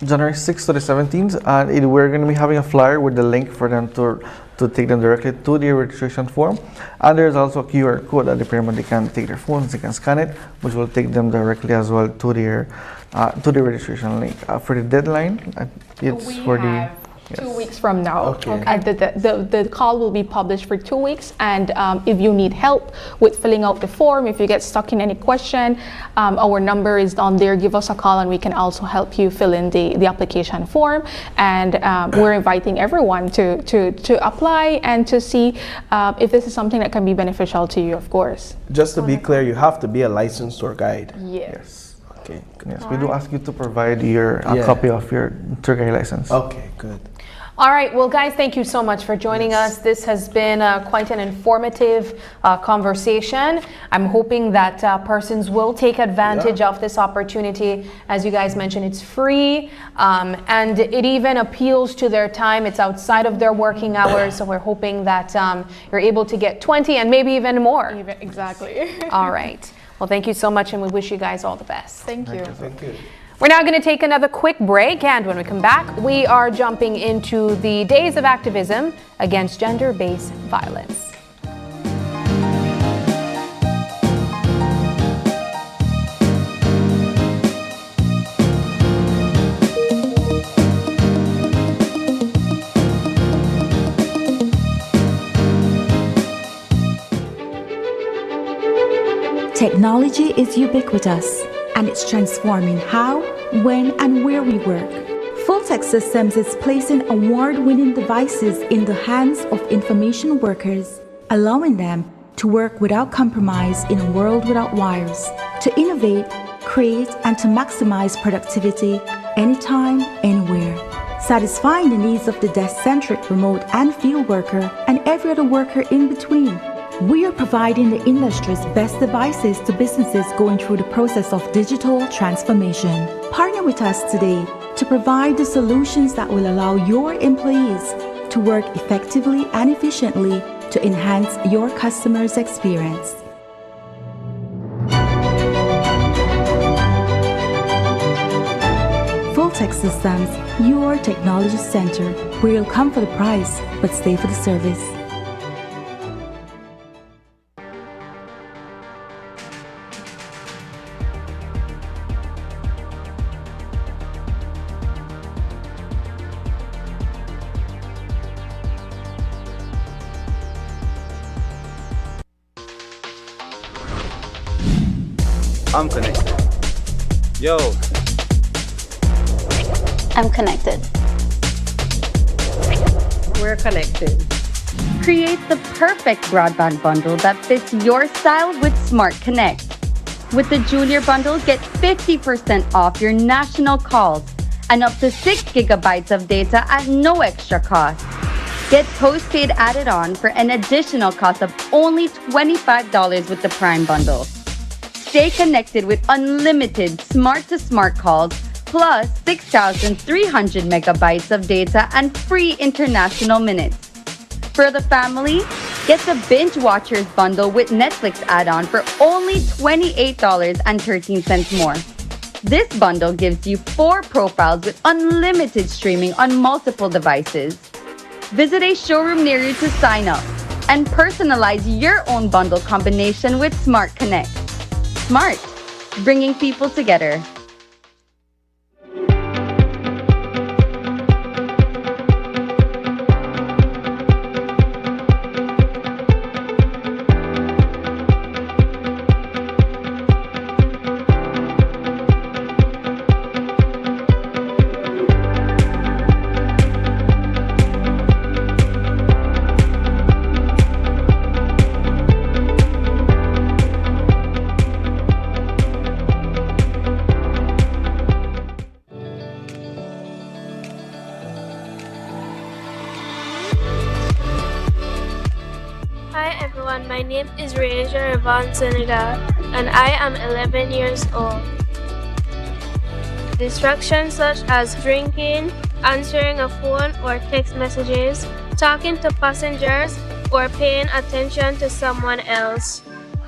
January 6th to the 17th, and we're going to be having a flyer with the link for them to take them directly to the registration form. And there's also a QR code that they can take their phones, they can scan it, which will take them directly as well to the registration link. For the deadline, it's for the 2 weeks from now. Okay. The call will be published for 2 weeks, and if you need help with filling out the form, if you get stuck in any question, our number is on there. Give us a call and we can also help you fill in the application form. And we're inviting everyone to apply and to see if this is something that can be beneficial to you, of course. Just to be clear, you have to be a licensed tour guide. Yes. Okay. Yes, we do ask you to provide a copy of your tour guide license. Okay, good. All right, well, guys, thank you so much for joining us. This has been quite an informative conversation. I'm hoping that persons will take advantage of this opportunity. As you guys mentioned, it's free, and it even appeals to their time. It's outside of their working hours, so we're hoping that you're able to get 20 and maybe even more. Exactly. All right. Well, thank you so much, and we wish you guys all the best. Thank you. Thank you. We're now going to take another quick break, and when we come back, we are jumping into the days of activism against gender-based violence. Technology is ubiquitous, and it's transforming how, when, and where we work. Fulltech Systems is placing award-winning devices in the hands of information workers, allowing them to work without compromise in a world without wires, to innovate, create, and to maximize productivity anytime, anywhere, satisfying the needs of the desk-centric remote and field worker and every other worker in between. We are providing the industry's best devices to businesses going through the process of digital transformation. Partner with us today to provide the solutions that will allow your employees to work effectively and efficiently to enhance your customers' experience. Fulltech Systems, your technology center, where you'll come for the price but stay for the service. I'm connected. Yo. I'm connected. We're connected. Create the perfect broadband bundle that fits your style with Smart Connect. With the Junior Bundle, get 50% off your national calls and up to 6 gigabytes of data at no extra cost. Get postpaid added on for an additional cost of only $25 with the Prime Bundle. Stay connected with unlimited smart-to-smart calls, plus 6,300 megabytes of data and free international minutes. For the family, get the Binge Watchers bundle with Netflix add-on for only $28.13 more. This bundle gives you 4 profiles with unlimited streaming on multiple devices. Visit a showroom near you to sign up and personalize your own bundle combination with Smart Connect. Smart, bringing people together. My name is Reja Ravan Senegal, and I am 11 years old. Distractions such as drinking, answering a phone or text messages, talking to passengers, or paying attention to someone else.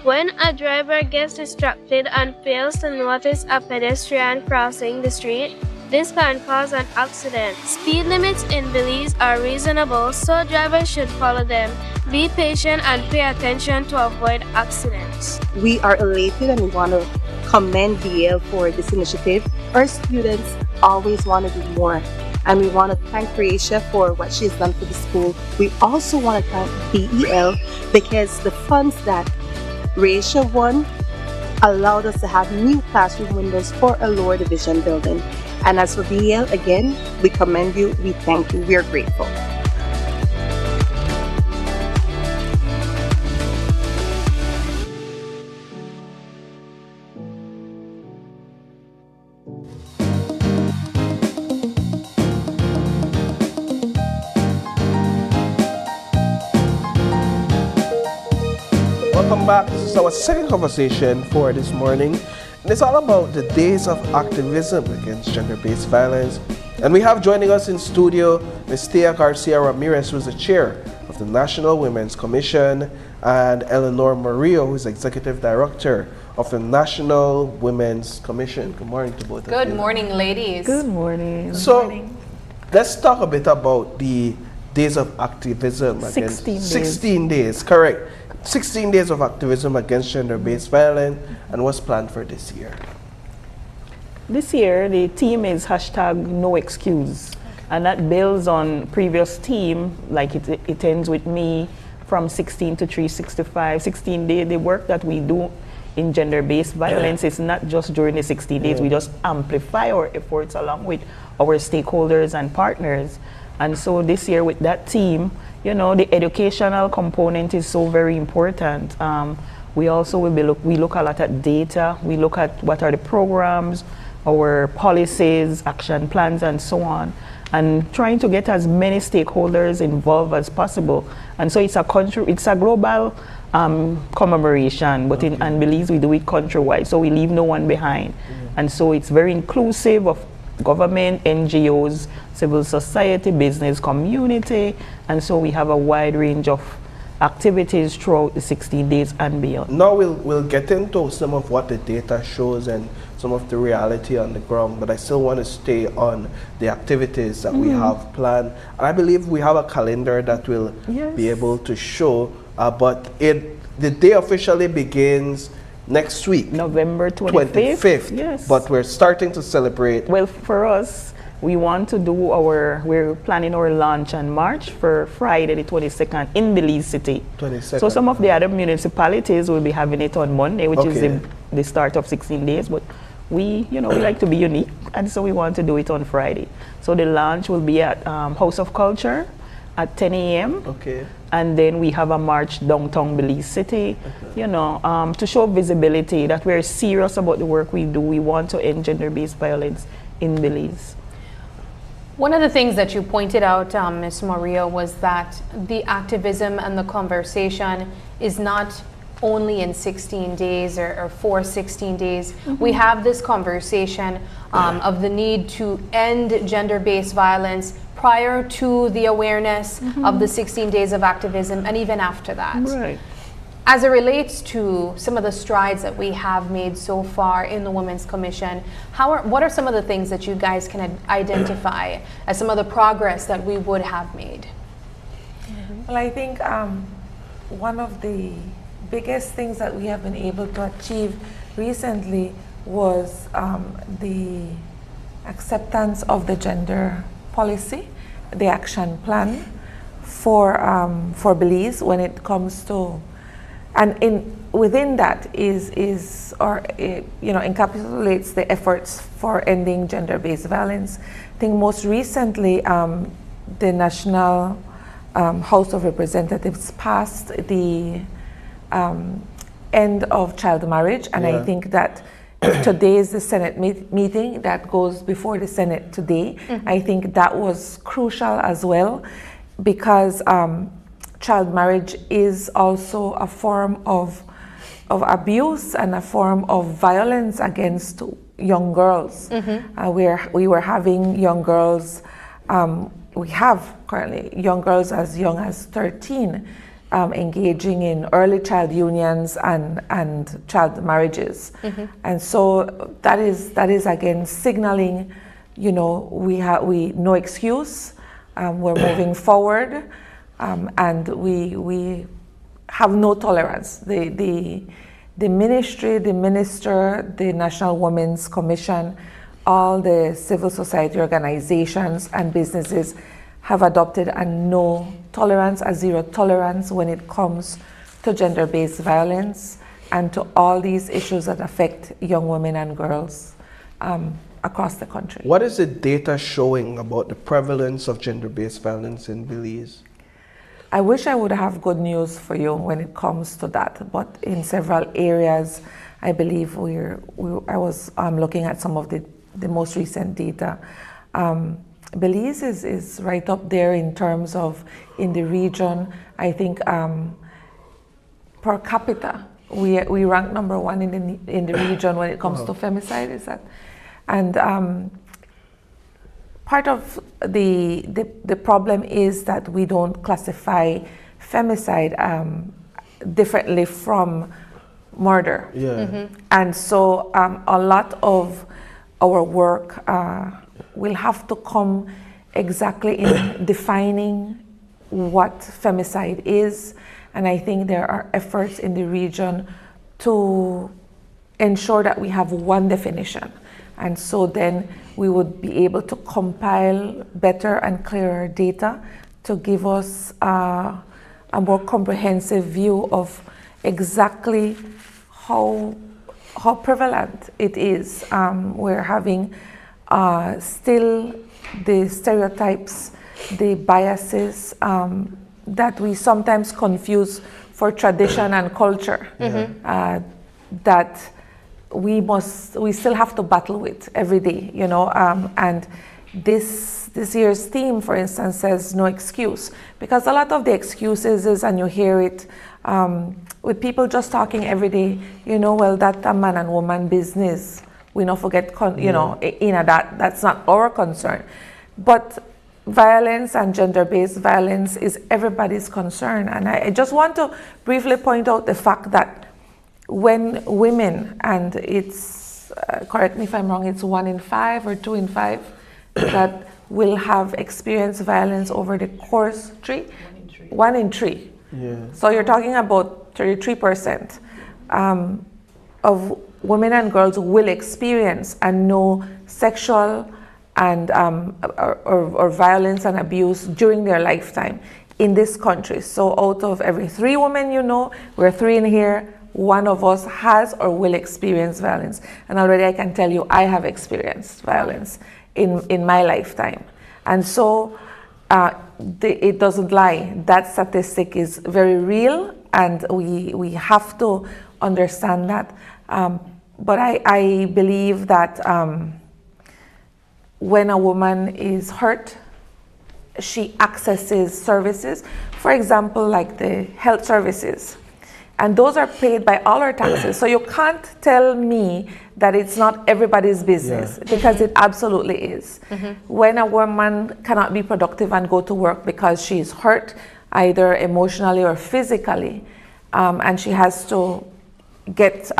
When a driver gets distracted and fails to notice a pedestrian crossing the street, this can cause an accident. Speed limits in Belize are reasonable, so drivers should follow them. Be patient and pay attention to avoid accidents. We are elated and we want to commend BL for this initiative. Our students always want to do more, and we want to thank Raisha for what she's done for the school. We also want to thank BEL because the funds that Raisha won allowed us to have new classroom windows for a lower division building. And as for BEL, again, we commend you, we thank you, we are grateful. Welcome back. This is our second conversation for this morning. And it's all about the days of activism against gender-based violence. And we have joining us in studio Ms. Thea Garcia Ramirez, who is the chair of the National Women's Commission, and Eleanor Murillo, who is executive director of the National Women's Commission. Good morning to both of you. Good morning, ladies. Good morning. So, let's talk a bit about the days of activism. 16 days, correct. 16 days of activism against gender-based violence, and what's planned for this year? This year, the theme is #NoExcuse, and that builds on previous theme, like it ends with me from 16 to 365. 16 days, the work that we do in gender-based violence is not just during the 16 days, we just amplify our efforts along with our stakeholders and partners. And so this year with that theme, you know, the educational component is so very important. We also will be we look a lot at data. We look at what are the programs, our policies, action plans, and so on, and trying to get as many stakeholders involved as possible. And so it's a global commemoration, but in Belize we do it countrywide, so we leave no one behind. And so it's very inclusive of government, NGOs, civil society, business community, and so we have a wide range of activities throughout the 16 days and beyond. Now we'll get into some of what the data shows and some of the reality on the ground, but I still want to stay on the activities that we have planned. And I believe we have a calendar that will be able to show, but the day officially begins next week, November 25th. Yes. But we're starting to celebrate. Well, for us, we want to do we're planning our launch in March for Friday the 22nd in Belize City. 22nd. So some of the other municipalities will be having it on Monday, which is the start of 16 days, but we like to be unique, and so we want to do it on Friday. So the launch will be at House of Culture at 10 a.m. Okay. And then we have a march downtown Belize City, to show visibility that we're serious about the work we do. We want to end gender-based violence in Belize. One of the things that you pointed out, Ms. Murillo, was that the activism and the conversation is not only in 16 days or for 16 days. We have this conversation of the need to end gender-based violence prior to the awareness of the 16 days of activism and even after that. Right. As it relates to some of the strides that we have made so far in the Women's Commission, what are some of the things that you guys can identify as some of the progress that we would have made? Well, I think one of the biggest things that we have been able to achieve recently was the acceptance of the gender policy, the action plan for Belize when it comes to, and within that encapsulates the efforts for ending gender-based violence. I think most recently the National House of Representatives passed the end of child marriage, and I think that today is the Senate meeting that goes before the Senate today. I think that was crucial as well, because child marriage is also a form of abuse and a form of violence against young girls. We were having young girls, we have currently young girls as young as 13 engaging in early child unions and child marriages. And so that is again signaling, we no excuse, we're moving forward, and we have no tolerance. The ministry, the minister, the National Women's Commission, all the civil society organizations and businesses have adopted a no tolerance, a zero tolerance when it comes to gender-based violence and to all these issues that affect young women and girls across the country. What is the data showing about the prevalence of gender-based violence in Belize? I wish I would have good news for you when it comes to that, but in several areas, I believe I was looking at some of the most recent data. Belize is right up there in terms of, in the region, I think per capita, we rank number 1 in the region when it comes to femicide, is that? And part of the problem is that we don't classify femicide differently from murder. And so a lot of our work will have to come exactly in defining what femicide is. And I think there are efforts in the region to ensure that we have one definition. And so then we would be able to compile better and clearer data to give us a more comprehensive view of exactly how prevalent it is. We're having still the stereotypes, the biases that we sometimes confuse for tradition and culture, that we still have to battle with every day, and this year's theme, for instance, says no excuse, because a lot of the excuses is, and you hear it with people just talking every day, well, that's a man and woman business. We don't forget, that's not our concern. But violence and gender-based violence is everybody's concern. And I just want to briefly point out the fact that when women, and it's, correct me if I'm wrong, it's 1 in 5 or 2 in 5 that will have experienced violence over the course, 1 in 3. So you're talking about 33% of women and girls will experience and know sexual and or violence and abuse during their lifetime in this country. So out of every 3 women we're 3 in here, 1 of us has or will experience violence. And already I can tell you I have experienced violence in my lifetime. And so it doesn't lie. That statistic is very real, and we have to understand that. But I believe that when a woman is hurt, she accesses services, for example, like the health services. And those are paid by all our taxes. So you can't tell me that it's not everybody's business, because it absolutely is. When a woman cannot be productive and go to work because she's hurt, either emotionally or physically, and she has to get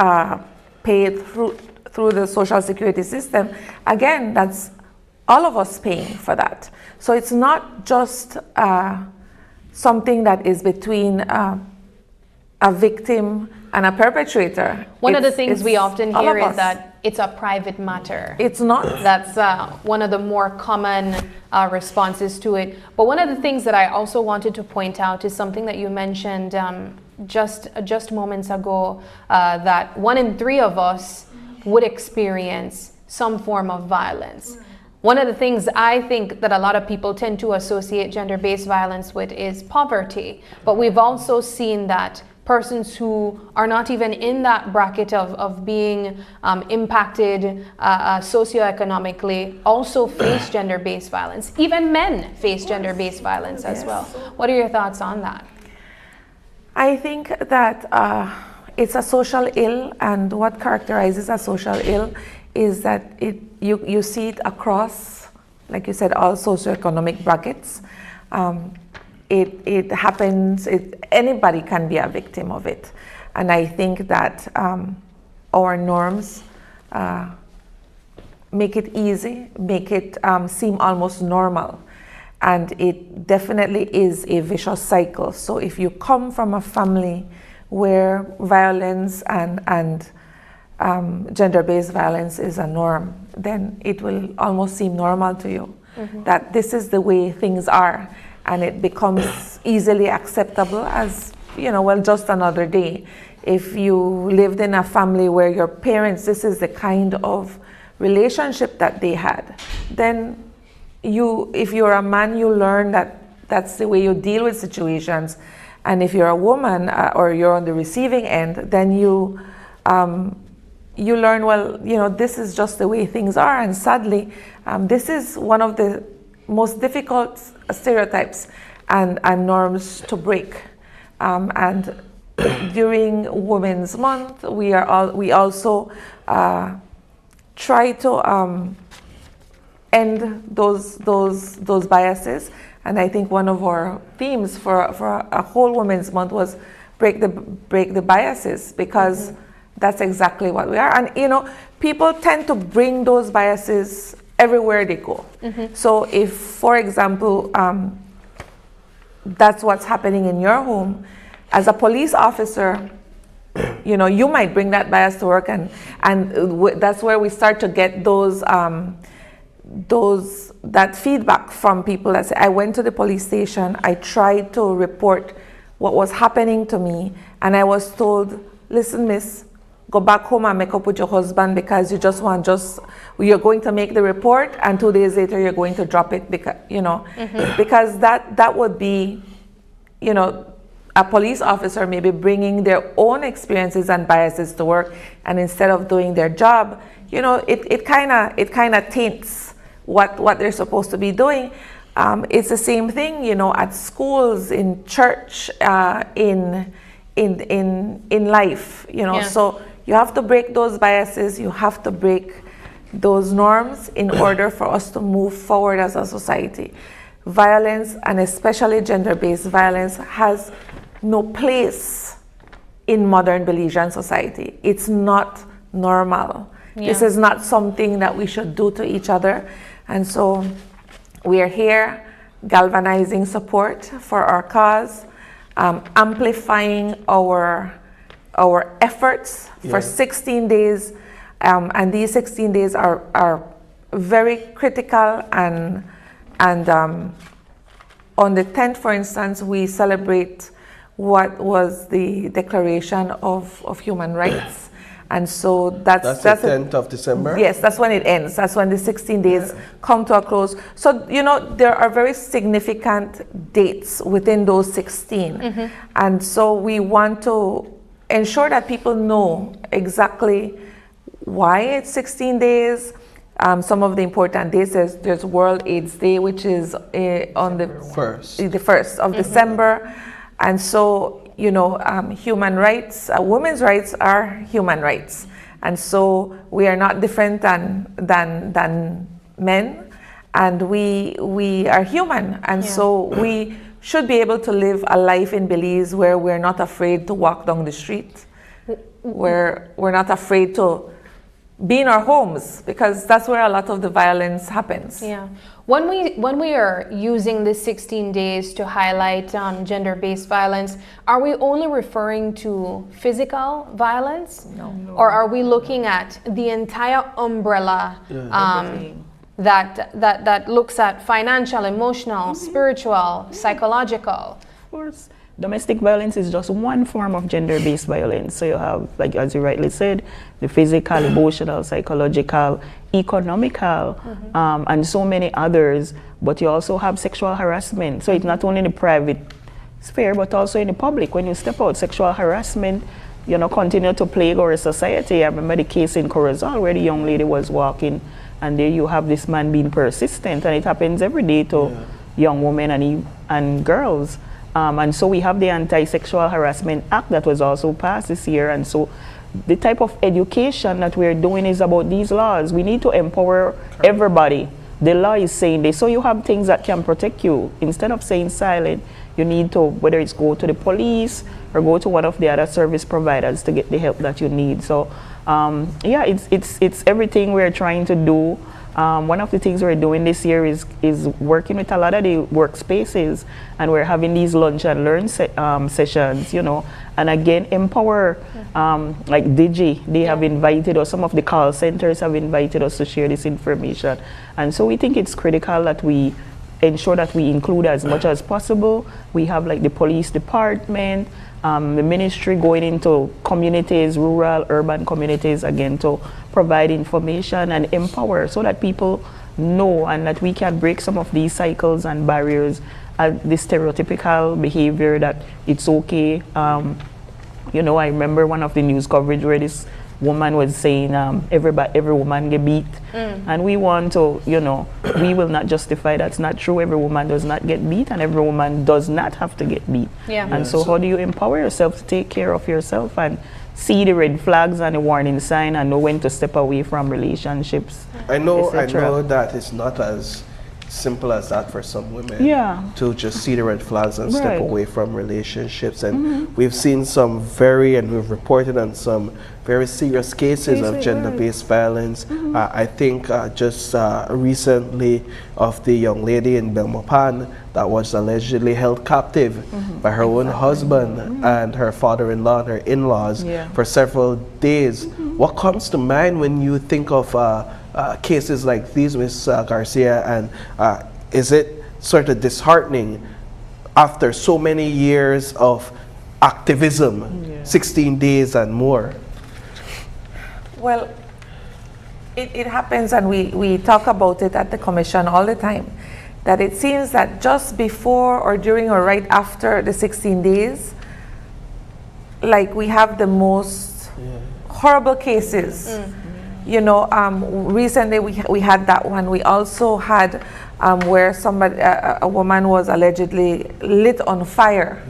paid through the social security system, again, that's all of us paying for that. So it's not just something that is between a victim and a perpetrator. One of the things we often hear is that it's a private matter. It's not. That's one of the more common responses to it. But one of the things that I also wanted to point out is something that you mentioned just moments ago, that 1 in 3 of us would experience some form of violence. One of the things I think that a lot of people tend to associate gender-based violence with is poverty. But we've also seen that persons who are not even in that bracket of being impacted socioeconomically also face gender-based violence. Even men face gender-based violence as well. What are your thoughts on that? I think that it's a social ill, and what characterizes a social ill is that you see it across, like you said, all socioeconomic brackets. It happens, anybody can be a victim of it. And I think that our norms make it easy, make it seem almost normal. And it definitely is a vicious cycle. So if you come from a family where violence and gender-based violence is a norm, then it will almost seem normal to you, that this is the way things are, and it becomes easily acceptable as, well, just another day. If you lived in a family where your parents, this is the kind of relationship that they had, then if you're a man, you learn that that's the way you deal with situations. And if you're a woman or you're on the receiving end, then you learn, well, this is just the way things are. And sadly, this is one of the most difficult stereotypes and norms to break. And during Women's Month, we also try to end those biases. And I think one of our themes for a whole Women's Month was break the biases, because that's exactly what we are. And people tend to bring those biases everywhere they go. So if, for example, that's what's happening in your home, as a police officer, you might bring that bias to work, and that's where we start to get that feedback from people that say, I went to the police station, I tried to report what was happening to me, and I was told, listen, miss, go back home and make up with your husband, because you're going to make the report, and 2 days later you're going to drop it, because because that would be, a police officer maybe bringing their own experiences and biases to work, and instead of doing their job, it kind of taints what they're supposed to be doing. It's the same thing, at schools, in church, in life, So you have to break those biases. You have to break those norms in order for us to move forward as a society. Violence, and especially gender-based violence, has no place in modern Belizean society. It's not normal. This is not something that we should do to each other. And so we are here galvanizing support for our cause, amplifying our efforts for 16 days. And these 16 days are very critical. And on the 10th, for instance, we celebrate what was the Declaration of Human Rights. And so that's the 10th of December? Yes, that's when it ends. That's when the 16 days come to a close. So, there are very significant dates within those 16. And so we want to ensure that people know exactly why it's 16 days. Some of the important days, there's World AIDS Day, which is on the 1st of December. And so, human rights, women's rights are human rights. And so we are not different than men, and we are human. And so we should be able to live a life in Belize where we're not afraid to walk down the street, where we're not afraid to be in our homes, because that's where a lot of the violence happens. Yeah. When we are using the 16 days to highlight gender-based violence, are we only referring to physical violence? No. Or are we looking at the entire umbrella that looks at financial, emotional, spiritual, psychological? Of course. Domestic violence is just one form of gender-based violence. So you have, like as you rightly said, the physical, emotional, psychological, economical, and so many others. But you also have sexual harassment. So it's not only in the private sphere, but also in the public. When you step out, sexual harassment, continue to plague our society. I remember the case in Cozumel where the young lady was walking, and there you have this man being persistent, and it happens every day to young women and girls. And so we have the Anti-Sexual Harassment Act that was also passed this year. And so the type of education that we're doing is about these laws. We need to empower everybody. The law is saying this. So you have things that can protect you. Instead of saying silent, you need to, whether it's go to the police or go to one of the other service providers to get the help that you need. So yeah, it's everything we're trying to do. One of the things we're doing this year is working with a lot of the workspaces, and we're having these lunch and learn sessions, you know, and again, empower, like Digi, they have invited us, some of the call centers have invited us to share this information. And so we think it's critical that we ensure that we include as much as possible. We have like the police department, the ministry going into communities, rural, urban communities, again, to provide information and empower so that people know and that we can break some of these cycles and barriers, the stereotypical behavior that it's okay. You know, I remember one of the news coverage where this woman was saying every woman get beat, and we want to, you know, we will not justify that's not true. Every woman does not get beat, and every woman does not have to get beat. And so how do you empower yourself to take care of yourself and see the red flags and the warning sign and know when to step away from relationships? I know that it's not as simple as that for some women to just see the red flags and step away from relationships. And we've seen some and we've reported on some very serious cases of gender-based violence. I think just recently of the young lady in Belmopan that was allegedly held captive by her own husband and her father-in-law and her in-laws for several days. What comes to mind when you think of cases like these, Ms. Garcia, and is it sort of disheartening after so many years of activism, 16 days and more? Well, it happens, and we talk about it at the commission all the time, that it seems that just before or during or right after the 16 days, like we have the most horrible cases. You know, recently we had that one. We also had where somebody, a woman was allegedly lit on fire.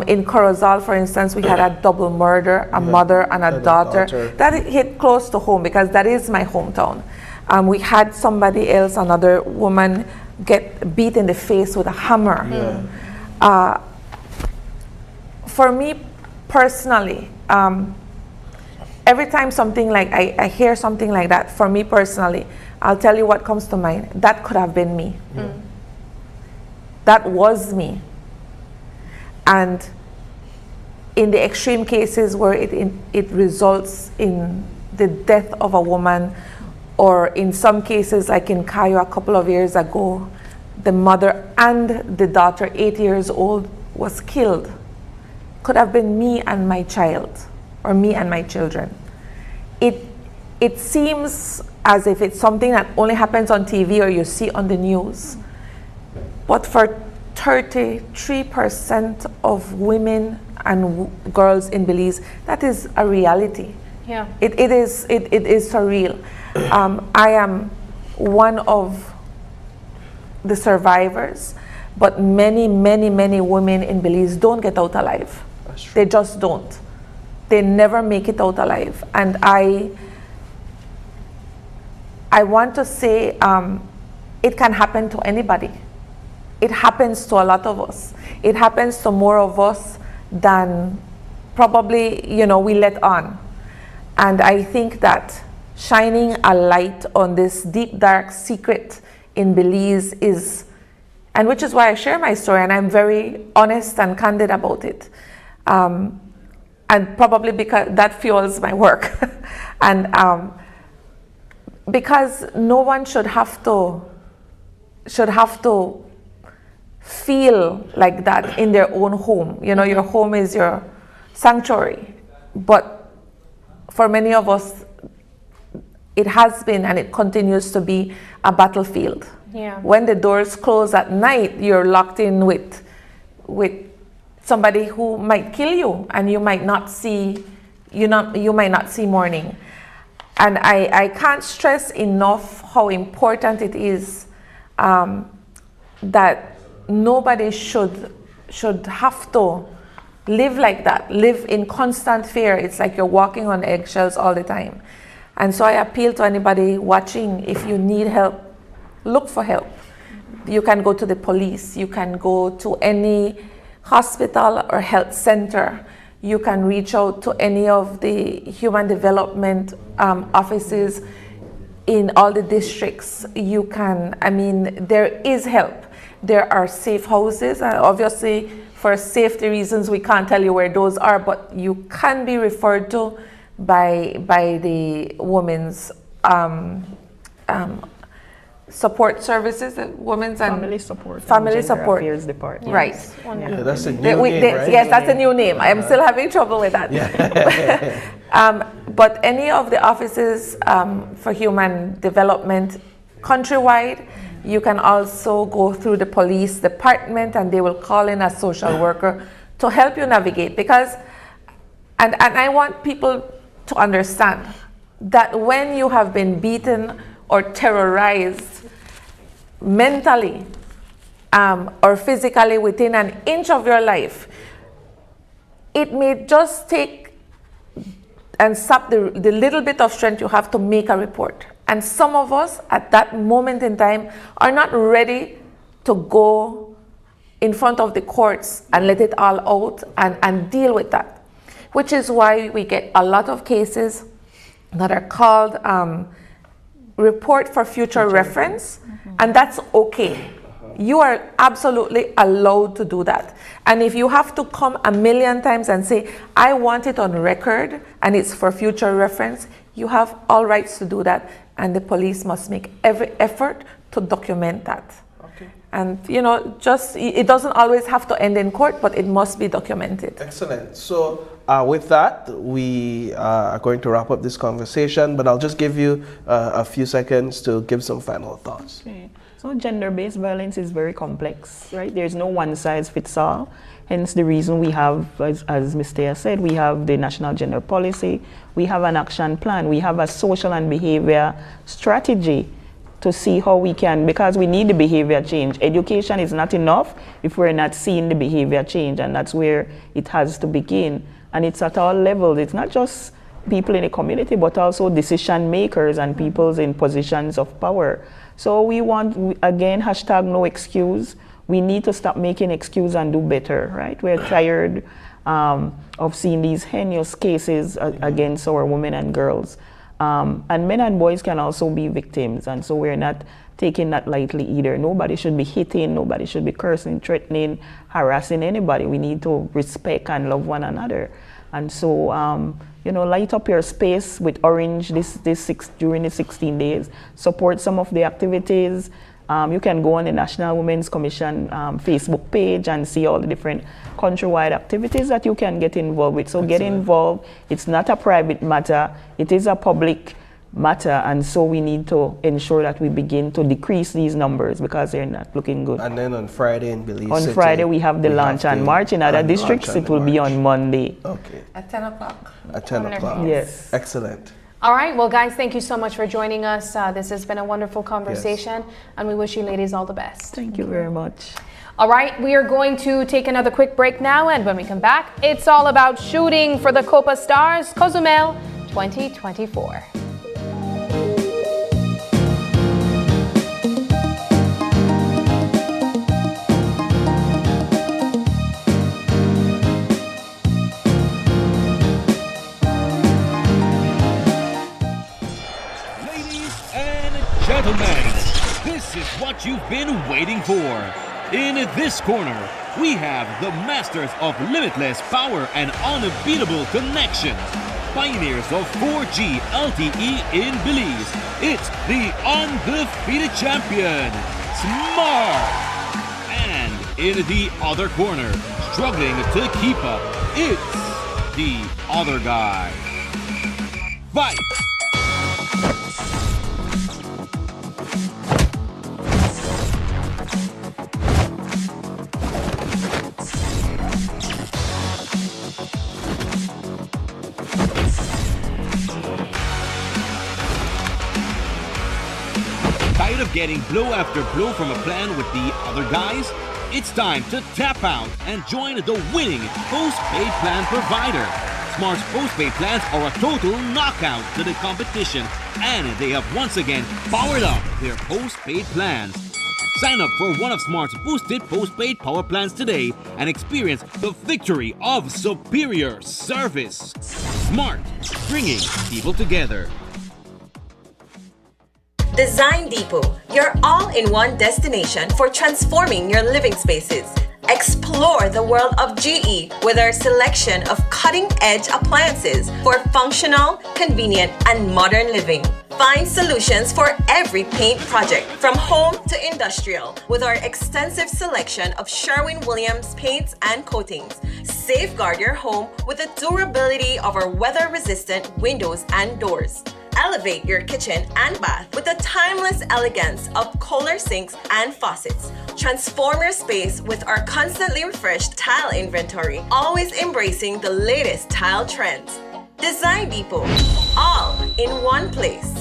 In Cozumel, for instance, we had a double murder, a mother and a daughter. That hit close to home because that is my hometown. We had somebody else, another woman, get beat in the face with a hammer. For me personally, every time something like I hear something like that, for me personally, I'll tell you what comes to mind. That could have been me. That was me. And in the extreme cases where it results in the death of a woman, or in some cases like in Cayo a couple of years ago, the mother and the daughter, 8 years old, was killed. Could have been me and my child, or me and my children. It seems as if it's something that only happens on TV or you see on the news. But for 33% of women and girls in Belize, that is a reality. It is surreal. I am one of the survivors, but many women in Belize don't get out alive. They just don't. They never make it out alive. And I want to say it can happen to anybody. It happens to a lot of us. It happens to more of us than probably, you know, we let on. And I think that shining a light on this deep, dark secret in Belize is, and which is why I share my story, and I'm very honest and candid about it. And probably because that fuels my work. And because no one should have to feel like that in their own home. You know, your home is your sanctuary. But for many of us, it has been and it continues to be a battlefield. When the doors close at night, you're locked in with somebody who might kill you, and you might not see, you might not see morning. And I can't stress enough how important it is that nobody should should have to live like that, live in constant fear. It's like you're walking on eggshells all the time. And so I appeal to anybody watching, if you need help, look for help. You can go to the police, you can go to any hospital or health center, you can reach out to any of the human development offices in all the districts. You can, I mean, there is help. There are safe houses, and obviously for safety reasons we can't tell you where those are, but you can be referred to by the women's support services, women's and family support, family support affairs department. Right. Yes. Yeah, that's a new name, right? Yes, that's a new name. I'm still having trouble with that. Yeah. But any of the offices for human development countrywide, you can also go through the police department and they will call in a social worker to help you navigate. Because, and I want people to understand that when you have been beaten or terrorized mentally or physically within an inch of your life, it may just take and sap the little bit of strength you have to make a report. And some of us at that moment in time are not ready to go in front of the courts and let it all out and deal with that. Which is why we get a lot of cases that are called report for future reference, and that's okay. You are absolutely allowed to do that. And if you have to come a million times and say, I want it on record and it's for future reference, you have all rights to do that, and the police must make every effort to document that. Okay. And you know, just it doesn't always have to end in court, but it must be documented. Excellent. So with that, we are going to wrap up this conversation, but I'll just give you a few seconds to give some final thoughts. Okay. So gender-based violence is very complex, right? There's no one-size-fits-all. Hence the reason we have, as Ms. Thea said, we have the National Gender Policy, we have an action plan, we have a social and behavior strategy to see how we can, because we need the behavior change. Education is not enough if we're not seeing the behavior change, and that's where it has to begin. And it's at all levels. It's not just people in the community, but also decision makers and people in positions of power. So we want, again, hashtag no excuse. We need to stop making excuses and do better, right? We're tired of seeing these heinous cases against our women and girls. And men and boys can also be victims, and so we're not taking that lightly either. Nobody should be hitting, nobody should be cursing, threatening, harassing anybody. We need to respect and love one another. And so, you know, light up your space with Orange during the 16 days. Support some of the activities. You can go on the National Women's Commission Facebook page and see all the different countrywide activities that you can get involved with. So get involved. It's not a private matter. It is a public matter, and so we need to ensure that we begin to decrease these numbers because they're not looking good. And then on Friday in Belize on City, Friday we have the launch and march. In other districts it will be on Monday. Okay. At 10 o'clock. At 10 o'clock. Yes. Excellent. All right, well guys, thank you so much for joining us. This has been a wonderful conversation, and we wish you ladies all the best. Thank you very much. All right, we are going to take another quick break now, and when we come back, it's all about shooting for the Copa Stars Cozumel 2024. Gentlemen, this is what you've been waiting for. In this corner, we have the masters of limitless power and unbeatable connections. Pioneers of 4G LTE in Belize. It's the undefeated champion, Smart. And in the other corner, struggling to keep up, it's the other guy. Fight! Tired of getting blow after blow from a plan with the other guys? It's time to tap out and join the winning postpaid plan provider. Smart's postpaid plans are a total knockout to the competition, and they have once again powered up their postpaid plans. Sign up for one of Smart's boosted postpaid power plans today and experience the victory of superior service. Smart, bringing people together. Design Depot, your all-in-one destination for transforming your living spaces. Explore the world of GE with our selection of cutting-edge appliances for functional, convenient, and modern living. Find solutions for every paint project, from home to industrial, with our extensive selection of Sherwin-Williams paints and coatings. Safeguard your home with the durability of our weather-resistant windows and doors. Elevate your kitchen and bath with the timeless elegance of Kohler sinks and faucets. Transform your space with our constantly refreshed tile inventory, always embracing the latest tile trends. Design Depot, all in one place.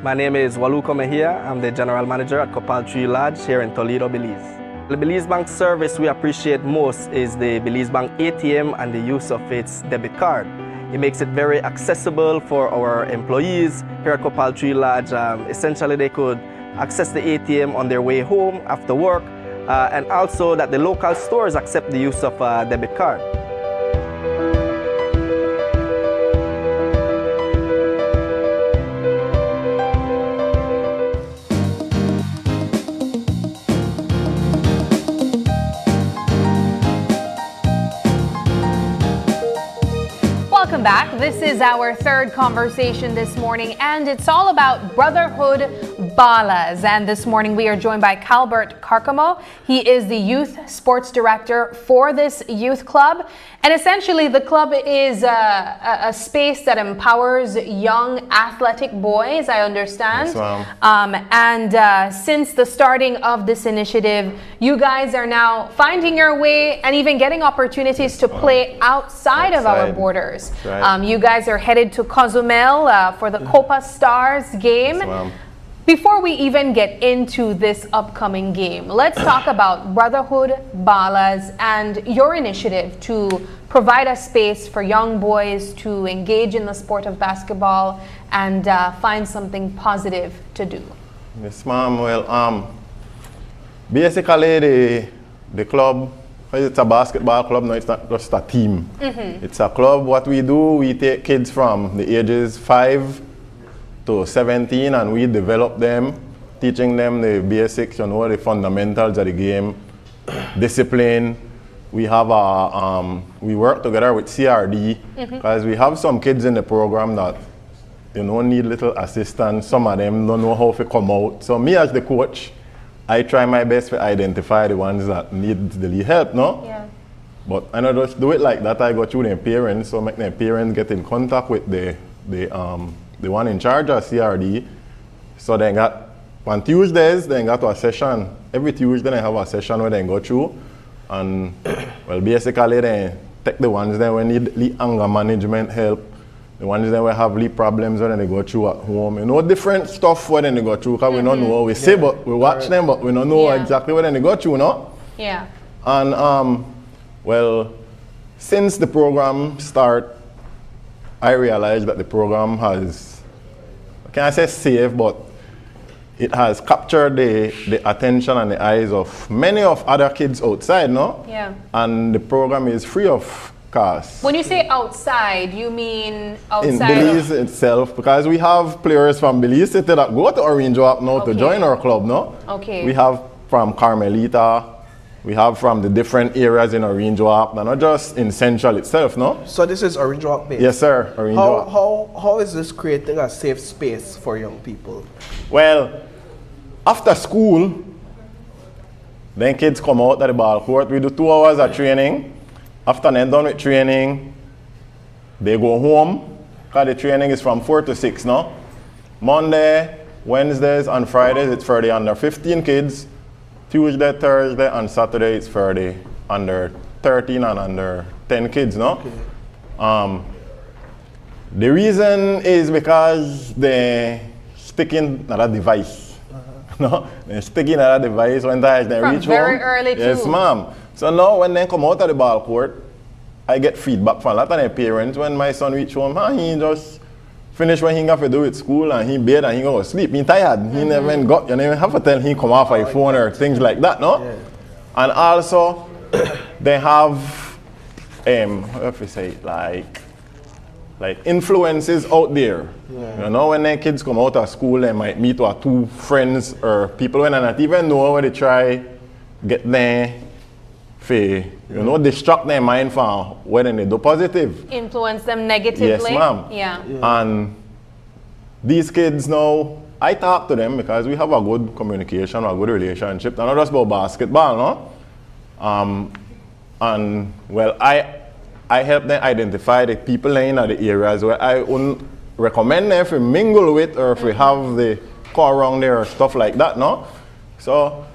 My name is Waluko Mejia. I'm the General Manager at Copa Lodge here in Toledo, Belize. The Belize Bank service we appreciate most is the Belize Bank ATM and the use of its debit card. It makes it very accessible for our employees here at Copa Lodge. Essentially, they could access the ATM on their way home after work, and also that the local stores accept the use of a debit card. Welcome back. This is our third conversation this morning, and it's all about Brotherhood Balas. And this morning we are joined by Calbert Carcamo. He is the youth sports director for this youth club. And essentially the club is a space that empowers young athletic boys, I understand. Yes, since the starting of this initiative, you guys are now finding your way and even getting opportunities to play outside of our borders. Right. You guys are headed to Cozumel for the Copa Stars game. Yes, before we even get into this upcoming game, let's talk about Brotherhood Balas and your initiative to provide a space for young boys to engage in the sport of basketball and find something positive to do. Yes, ma'am. Well, basically the club, it's a basketball club, no, it's not just a team. It's a club. What we do, we take kids from the ages 5 to 17 and we develop them, teaching them the basics, you know, the fundamentals of the game, discipline. We have we work together with CRD because we have some kids in the program that, you know, need little assistance. Some of them don't know how to come out. So me as the coach, I try my best to identify the ones that need the lead help, no? Yeah. But I don't just do it like that. I go through their parents, so make their parents get in contact with the one in charge of CRD. So they got, on Tuesdays, they got a session. Every Tuesday they have a session where they go through. And, well, basically they take the ones that need anger management help, the ones that will have lead problems when they go through at home. You know, different stuff when they go through, because we don't know what we say, but we watch them, but we don't know exactly what they go through, no? Yeah. And, well, since the program started, I realized that the program has, can I say safe, but it has captured the attention and the eyes of many of other kids outside, no? Yeah. And the program is free of cost. When you say outside, you mean outside? In Belize itself, because we have players from Belize City that go to Orange Walk now to join our club, no? Okay. We have from Carmelita, we have from the different areas in Orange Walk, not just in Central itself, no? So this is Orange Walk based? Yes, sir, Orange Walk. How is this creating a safe space for young people? Well, after school, then kids come out to the ball court. We do 2 hours of training. After they're done with training, they go home, because the training is from 4 to 6, no? Monday, Wednesdays, and Fridays, it's for the under 15 kids. Tuesday, Thursday, and Saturday, it's for the under 13 and under 10 kids, no? Okay. The reason is because they stick in that device. No, they're sticking at a device when they reach home. Very early yes, too. ma'am. So now when they come out of the ball court, I get feedback from a lot of their parents when my son reach home. He just finished what he got to do with school and he bed and he go to sleep. He tired. He never even got, you never have to tell him come off a phone or things like that, no? Yeah. And also, they have, how do you say it, like influences out there. Yeah. You know, when their kids come out of school, they might meet with two friends or people when they not even know where they try get there, you know, distract their mind from when they do positive. Influence them negatively. Yes, ma'am. Yeah. And these kids now, I talk to them because we have a good communication, a good relationship. And not just about basketball, no? And well, I help them identify the people in the areas where I wouldn't recommend them if we mingle with or if we have the car around there or stuff like that, no? So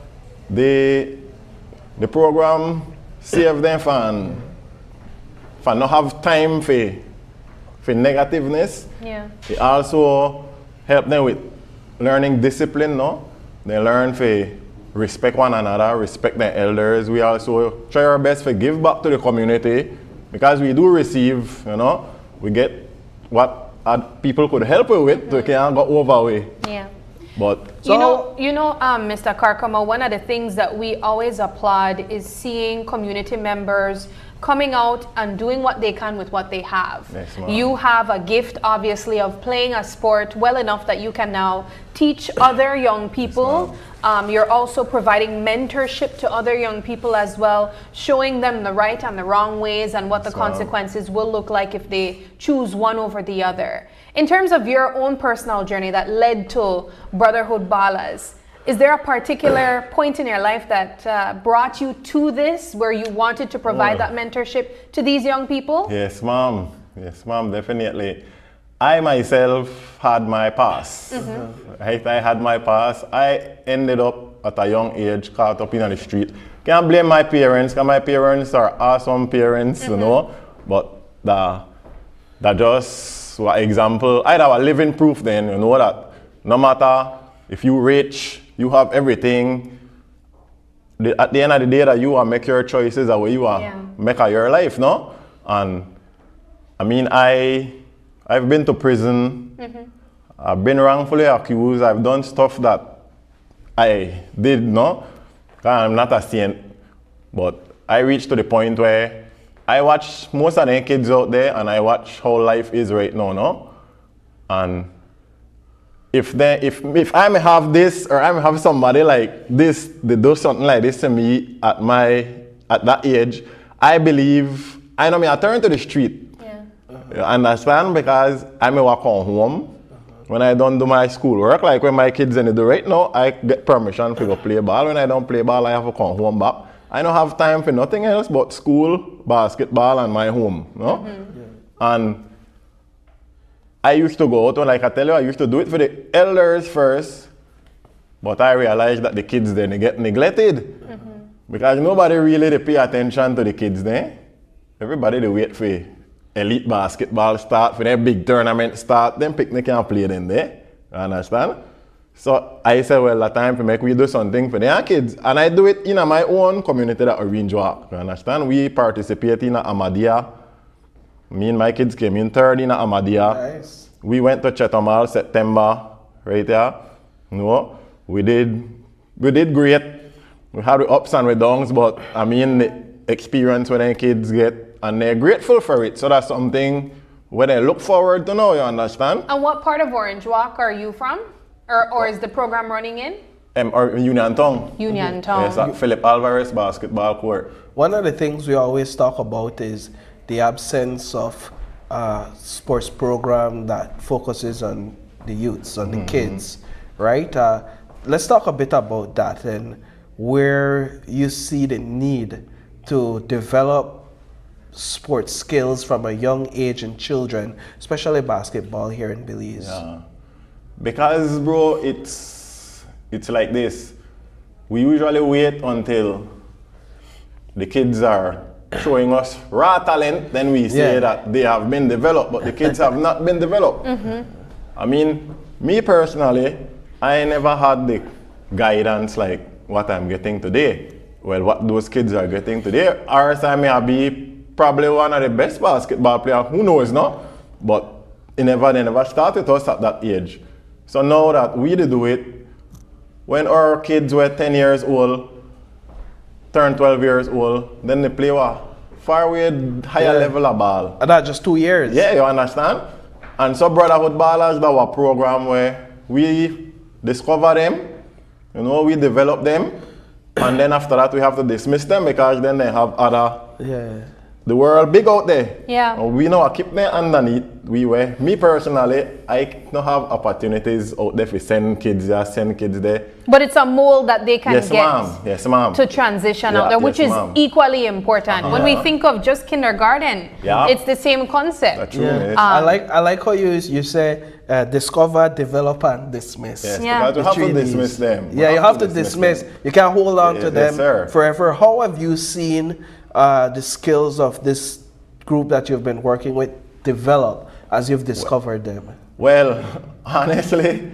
the program save them from not have time for negativeness. Yeah. It also help them with learning discipline, no? They learn to respect one another, respect their elders. We also try our best to give back to the community because we do receive, you know, we get what people could help with to can't go over way. Yeah. But so, Mr. Karkama, one of the things that we always applaud is seeing community members coming out and doing what they can with what they have. Yes, you have a gift, obviously, of playing a sport well enough that you can now teach other young people. Yes, you're also providing mentorship to other young people as well, showing them the right and the wrong ways and what the consequences will look like if they choose one over the other. In terms of your own personal journey that led to Brotherhood Ballas, is there a particular point in your life that brought you to this, where you wanted to provide that mentorship to these young people? Yes, ma'am. Yes, ma'am, definitely. I myself had my past. Right? I had my past. I ended up at a young age caught up in the street. Can't blame my parents, because my parents are awesome parents, you know. But that just an example. I have a living proof then, you know, that no matter if you're rich, you have everything. At the end of the day, that you will make your choices the way you make your life, no? And I mean, I've been to prison. I've been wrongfully accused. I've done stuff that I did, no? I'm not a saint, but I reached to the point where I watch most of the kids out there, and I watch how life is right now, no? And if I may have this, or I may have somebody like this, they do something like this to me at that age, I believe, I know me, I turn to the street. Yeah. You understand? Because I may walk on home when I don't do my schoolwork. Like when my kids in the do right now, I get permission to go play ball. When I don't play ball, I have to come home back. I don't have time for nothing else but school, basketball, and my home. No? And I used to go out, and like I tell you, I used to do it for the elders first, but I realized that the kids then they get neglected. Because nobody really pay attention to the kids there. Everybody they wait for elite basketball start, for their big tournament start, then picnic and play them there. You understand? So I said, well, the time to make we do something for their kids. And I do it in my own community that Orange Walk. You understand? We participate in Ahmadiyya. Me and my kids came in third in Ahmadiyya. Nice. We went to Cozumel September, right there. No, we did great. We had the ups and the downs, but I mean the experience when the kids get, and they're grateful for it. So that's something where they look forward to know, you understand? And what part of Orange Walk are you from? Or is the program running in? Or Union Town. Union Town. Yes, at Philip Alvarez basketball court. One of the things we always talk about is the absence of sports program that focuses on the youths, on the kids, right? Let's talk a bit about that and where you see the need to develop sports skills from a young age in children, especially basketball here in Belize. Yeah. Because, bro, it's like this. We usually wait until the kids are showing us raw talent, then we say that they have been developed, but the kids have not been developed. I mean, me personally, I never had the guidance like what I'm getting today. Well, what those kids are getting today, RSI may be probably one of the best basketball players, who knows, no? But they never started us at that age. So now that we do it, when our kids were 10 years old, turn 12 years old, then they play far away higher level of ball. And that's just 2 years. Yeah, you understand? And so brotherhood ballers, that was a program where we discover them, you know, we develop them, and then after that we have to dismiss them because then they have other, the world big out there. Yeah. And we know I keep them underneath. Me personally, I don't have opportunities out there for send kids there. But it's a mold that they can get yes, ma'am. to transition out there, which is equally important. When we think of just kindergarten, it's the same concept. I like how you say discover, develop, and dismiss. Yes, because you have to dismiss them. Yeah, you have to dismiss. You can't hold on to them forever. How have you seen the skills of this group that you've been working with develop as you've discovered them? Well, honestly,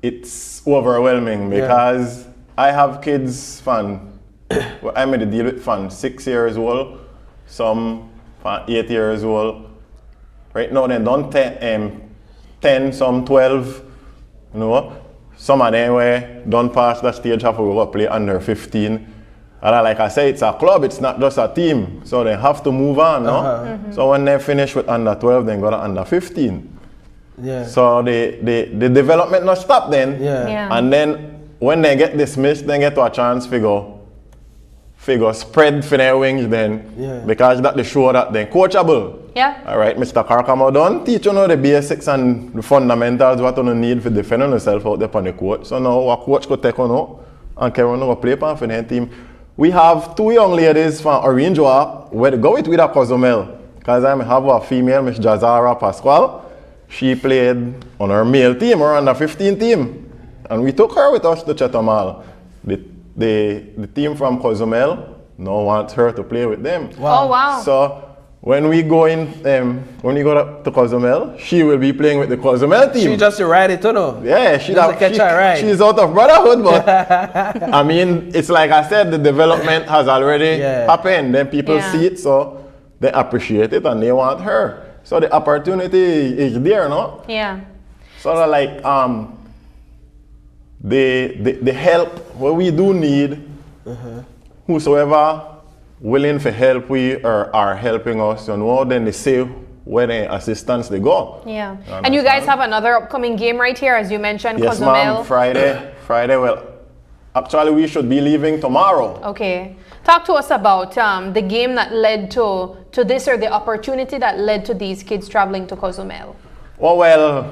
it's overwhelming because I have kids from, I made a deal with from 6 years old, some from 8 years old. Right now they done 10, some 12, you know. Some of them were done past that stage have to go play under 15. And like I say, it's a club, it's not just a team. So they have to move on, no? So when they finish with under 12, they go to under 15. Yeah. So the development not stop then. And then when they get dismissed, they get to a chance figure spread for their wings then. Because that they show that they're coachable. All right, Mr. Karkamo done teach you know the basics and the fundamentals what you need for defending yourself out there on the court. So now a coach could take on out and carry on over play for their team. We have 2 young ladies from Orange Walk where they go with a Cozumel. Because I have a female, Miss Jazara Pascual. She played on our male team, or under 15 team. And we took her with us to Cozumel. The team from Cozumel now wants her to play with them. Wow. Oh, wow. So when we go to Cozumel, she will be playing with the Cozumel team. She just ride it, you know? Yeah, she's out of brotherhood, but I mean, it's like I said, the development has already happened. Then people see it, so they appreciate it and they want her. So the opportunity is there, no? Yeah. So like the help, what we do need, whosoever willing to help we are helping us, you know, then they say where the assistance they go. Yeah. And you guys have another upcoming game right here, as you mentioned, yes, Cozumel. Yes, ma'am. Friday, well, actually we should be leaving tomorrow. Okay. Talk to us about the game that led to this, or the opportunity that led to these kids traveling to Cozumel. Well,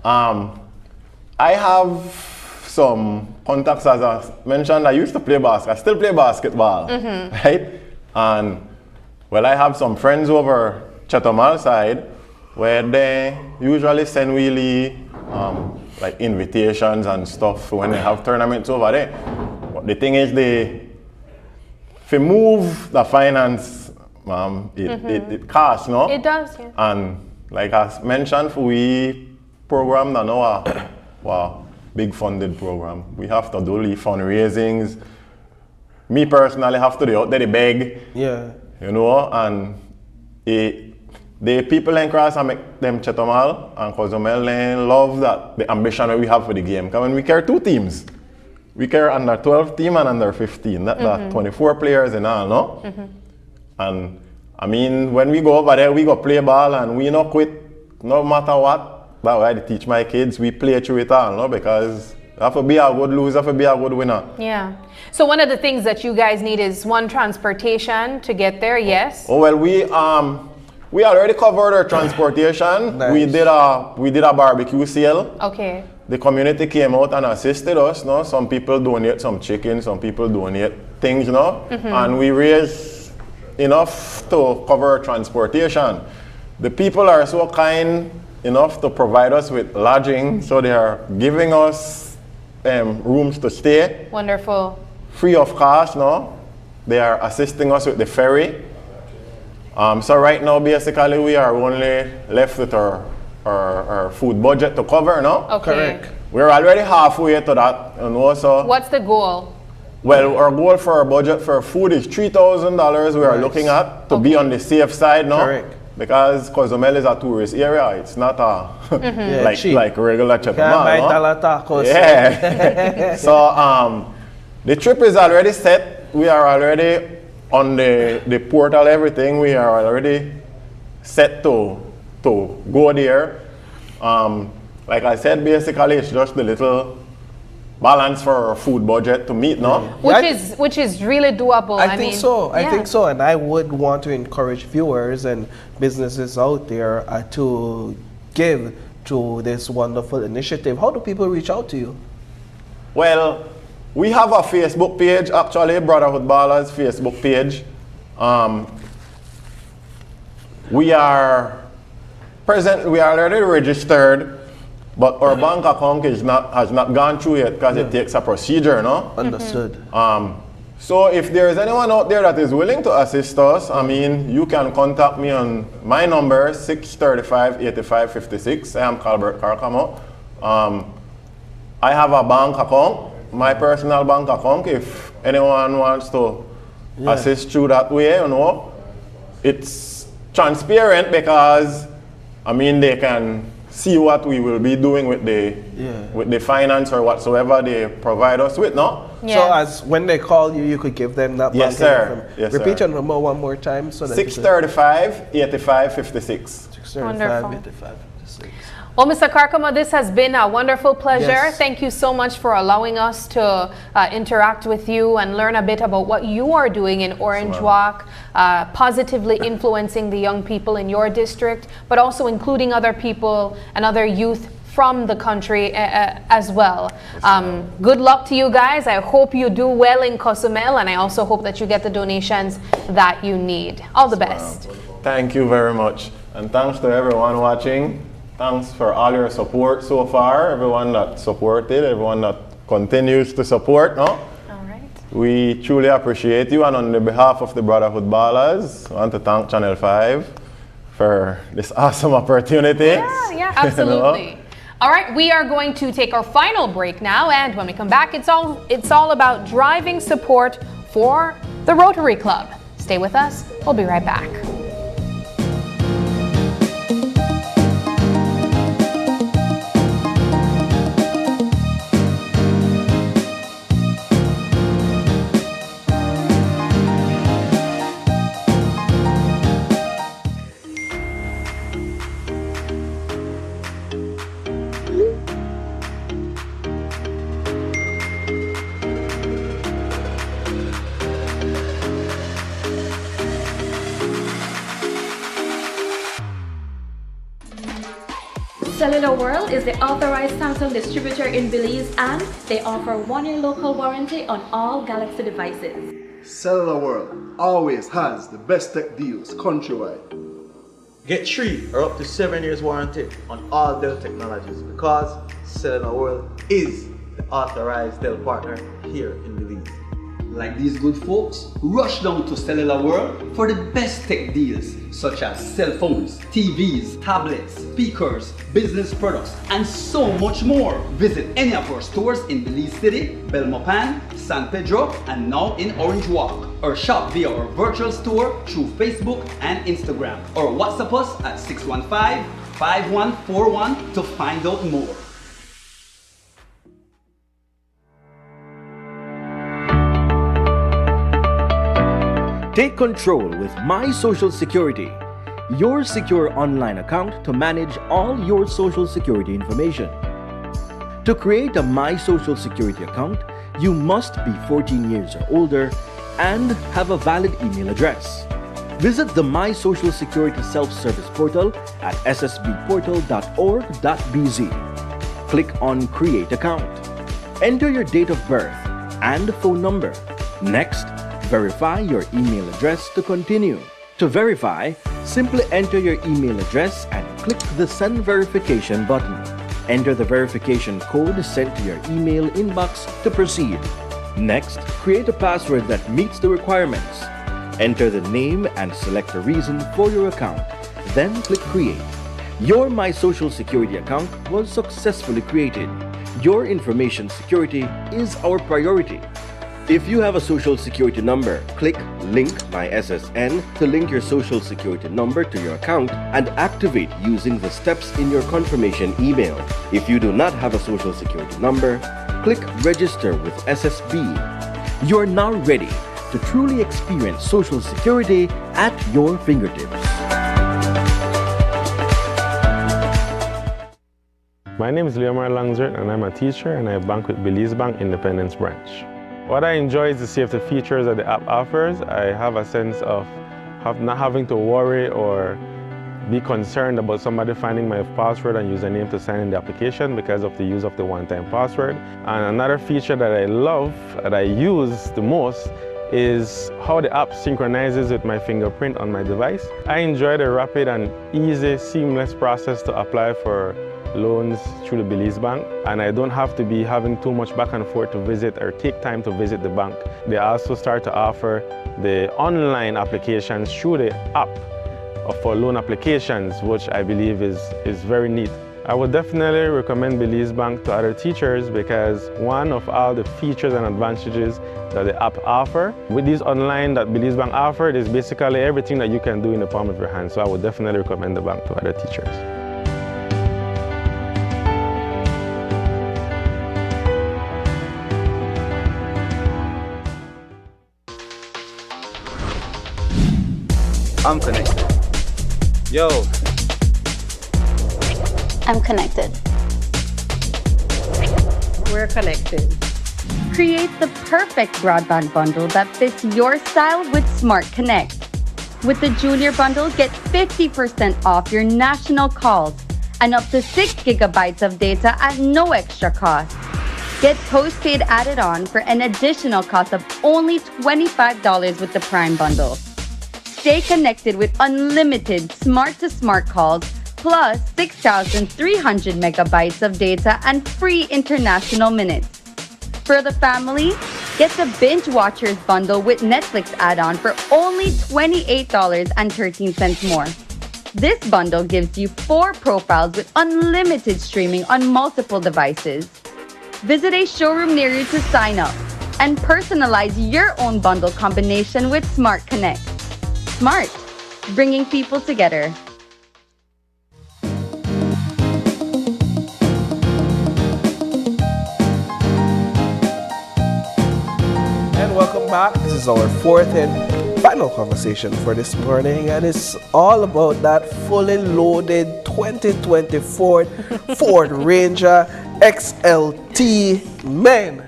I have some contacts, as I mentioned. I used to play basketball. I still play basketball, right? And well, I have some friends over Cozumel side where they usually send really like invitations and stuff when they have tournaments over there. But the thing is, if you move the finance, it costs, no? It does, yeah. And like I mentioned, we program now a big funded program. We have to do the fundraisings. Me personally have to do out there the beg. Yeah. You know, and the people in Cross and make them Cozumel and Cozumel love that the ambition that we have for the game. Because when we carry 2 teams, we carry under 12 team and under 15. That 24 players in all, no? And I mean, when we go over there, we go play ball and we not quit no matter what. That's why I teach my kids, we play through it all, no? Because you have to be a good loser, you have to be a good winner. Yeah. So one of the things that you guys need is transportation to get there, yes? Oh, well, we already covered our transportation. Nice. We did a barbecue sale. Okay. The community came out and assisted us, no? Some people donate some chicken, some people donate things, no? And we raised enough to cover our transportation. The people are so kind enough to provide us with lodging, so they are giving us rooms to stay. Wonderful. Free of cost, no? They are assisting us with the ferry. So right now, basically, we are only left with our food budget to cover, no? Okay. Correct. we're already halfway to that, you know, so. What's the goal? Well, our goal for our budget for food is $3,000 we are looking at to be on the safe side now. Correct. Because Cozumel is a tourist area, it's not a like regular trip. Can't buy dollar tacos. Yeah. So the trip is already set. We are already on the portal, everything. We are already set to go there. Like I said, basically it's just the little balance for our food budget to meet now. Which is really doable. I think so. I think so. And I would want to encourage viewers and businesses out there to give to this wonderful initiative. How do people reach out to you? Well, we have a Facebook page, actually, Brotherhood Ballers Facebook page. We are already registered, but our bank account has not gone through yet because it takes a procedure, no? Understood. So if there is anyone out there that is willing to assist us, I mean, you can contact me on my number, 635-8556. I am Calbert Carcamo. I have a bank account, my personal bank account. If anyone wants to assist through that way, you know, it's transparent because, I mean, they can see what we will be doing with the finance or whatsoever they provide us with, no? Yeah. So as when they call you, you could give them that yes, sir. Yes, repeat sir. your number one more time. So that 635-8556. 635-8556. Well, Mr. Carcamo, this has been a wonderful pleasure. Yes. Thank you so much for allowing us to interact with you and learn a bit about what you are doing in Orange Walk, positively influencing the young people in your district, but also including other people and other youth from the country as well. Good luck to you guys. I hope you do well in Cozumel, and I also hope that you get the donations that you need. All the best. Thank you very much. And thanks to everyone watching. Thanks for all your support so far, everyone that supported, everyone that continues to support. No? All right. We truly appreciate you, and on the behalf of the Brotherhood Ballers, I want to thank Channel 5 for this awesome opportunity. Yeah, absolutely. You know? All right, we are going to take our final break now, and when we come back, it's all about driving support for the Rotary Club. Stay with us. We'll be right back. Cellular World is the authorized Samsung distributor in Belize, and they offer 1-year local warranty on all Galaxy devices. Cellular World always has the best tech deals countrywide. Get 3 or up to 7 years warranty on all Dell technologies because Cellular World is the authorized Dell partner here in Belize. Like these good folks, rush down to Cellular World for the best tech deals such as cell phones, TVs, tablets, speakers, business products, and so much more. Visit any of our stores in Belize City, Belmopan, San Pedro, and now in Orange Walk. Or shop via our virtual store through Facebook and Instagram. Or WhatsApp us at 615-5141 to find out more. Take control with My Social Security, your secure online account to manage all your social security information. To create a My Social Security account, you must be 14 years or older and have a valid email address. Visit the My Social Security self-service portal at ssbportal.org.bz. Click on Create Account. Enter your date of birth and phone number. Next, verify your email address to continue. To verify, simply enter your email address and click the Send Verification button. Enter the verification code sent to your email inbox to proceed. Next, create a password that meets the requirements. Enter the name and select a reason for your account. Then click Create. Your My Social Security account was successfully created. Your information security is our priority. If you have a Social Security number, click Link My SSN to link your Social Security number to your account and activate using the steps in your confirmation email. If you do not have a Social Security number, click Register with SSB. You're now ready to truly experience Social Security at your fingertips. My name is Leomar Langzert and I'm a teacher and I bank with Belize Bank Independence Branch. What I enjoy is the safety features that the app offers. I have a sense of not having to worry or be concerned about somebody finding my password and username to sign in the application because of the use of the one-time password. And another feature that I love, that I use the most, is how the app synchronizes with my fingerprint on my device. I enjoy the rapid and easy, seamless process to apply for loans through the Belize Bank, and I don't have to be having too much back and forth to visit or take time to visit the bank. They also start to offer the online applications through the app for loan applications, which I believe is very neat. I would definitely recommend Belize Bank to other teachers because one of all the features and advantages that the app offer. With these online that Belize Bank offered is basically everything that you can do in the palm of your hand. So I would definitely recommend the bank to other teachers. I'm connected. Yo. I'm connected. We're connected. Create the perfect broadband bundle that fits your style with Smart Connect. With the Junior Bundle, get 50% off your national calls and up to 6 gigabytes of data at no extra cost. Get postpaid added on for an additional cost of only $25 with the Prime Bundle. Stay connected with unlimited smart-to-smart calls plus 6,300 megabytes of data and free international minutes. For the family, get the Binge Watchers bundle with Netflix add-on for only $28.13 more. This bundle gives you 4 profiles with unlimited streaming on multiple devices. Visit a showroom near you to sign up and personalize your own bundle combination with Smart Connect. Smart, bringing people together. And welcome back. This is our fourth and final conversation for this morning, and it's all about that fully loaded 2024 Ford Ranger XLT. Man,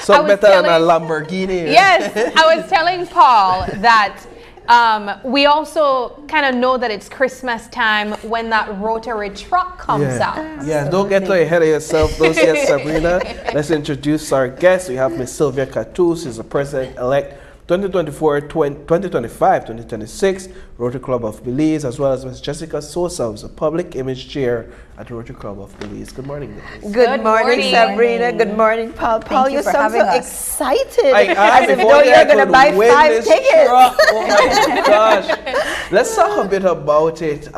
so better than a Lamborghini. Yes, I was telling Paul that we also kind of know that it's Christmas time when that Rotary truck comes out. Yeah, don't get ahead of yourself. Don't say Sabrina. Let's introduce our guest. We have Miss Sylvia Catus. She's the president-elect 2025-2026 Rotary Club of Belize, as well as Ms. Jessica Sosa, who's a public image chair at the Rotary Club of Belize. Good morning, ladies. Good morning, Sabrina. Good morning, Paul. Paul, you sound so excited. As if though you're going to buy 5 tickets. Oh my gosh. Let's talk a bit about it.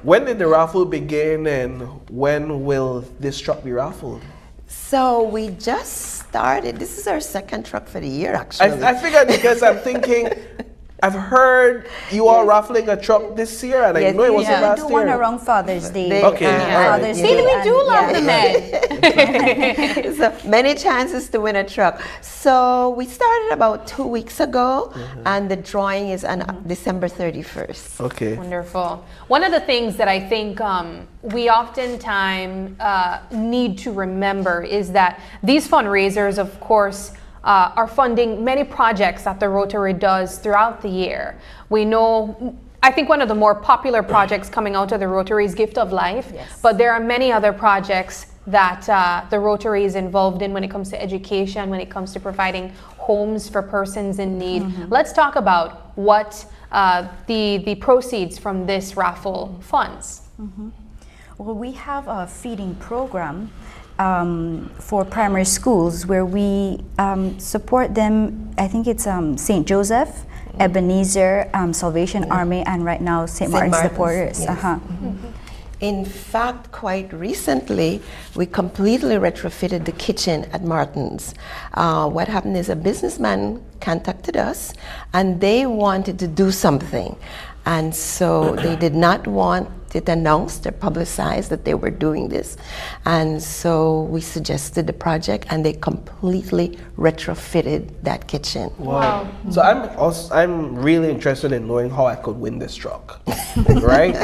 When did the raffle begin, and when will this truck be raffled? So we just started. This is our second truck for the year, actually. I figured because I'm thinking, I've heard you are raffling a truck this year, and I know it wasn't last year. We do one around Father's Day. Okay. Father's Day. We do love the men. So many chances to win a truck. So we started about 2 weeks ago, and the drawing is on December 31st. Okay. Wonderful. One of the things that I think we oftentimes need to remember is that these fundraisers, of course, are funding many projects that the Rotary does throughout the year. We know, I think one of the more popular projects coming out of the Rotary is Gift of Life, but there are many other projects that the Rotary is involved in when it comes to education, when it comes to providing homes for persons in need. Let's talk about what the proceeds from this raffle funds. Well, we have a feeding program for primary schools where we support them. I think it's St. Joseph Ebenezer, Salvation Army, and right now St. Martin's the Porters. Yes. In fact, quite recently, we completely retrofitted the kitchen at Martin's. What happened is a businessman contacted us and they wanted to do something. And so they did not want it announced or publicized that they were doing this. And so we suggested the project and they completely retrofitted that kitchen. Wow. So I'm really interested in knowing how I could win this truck, right?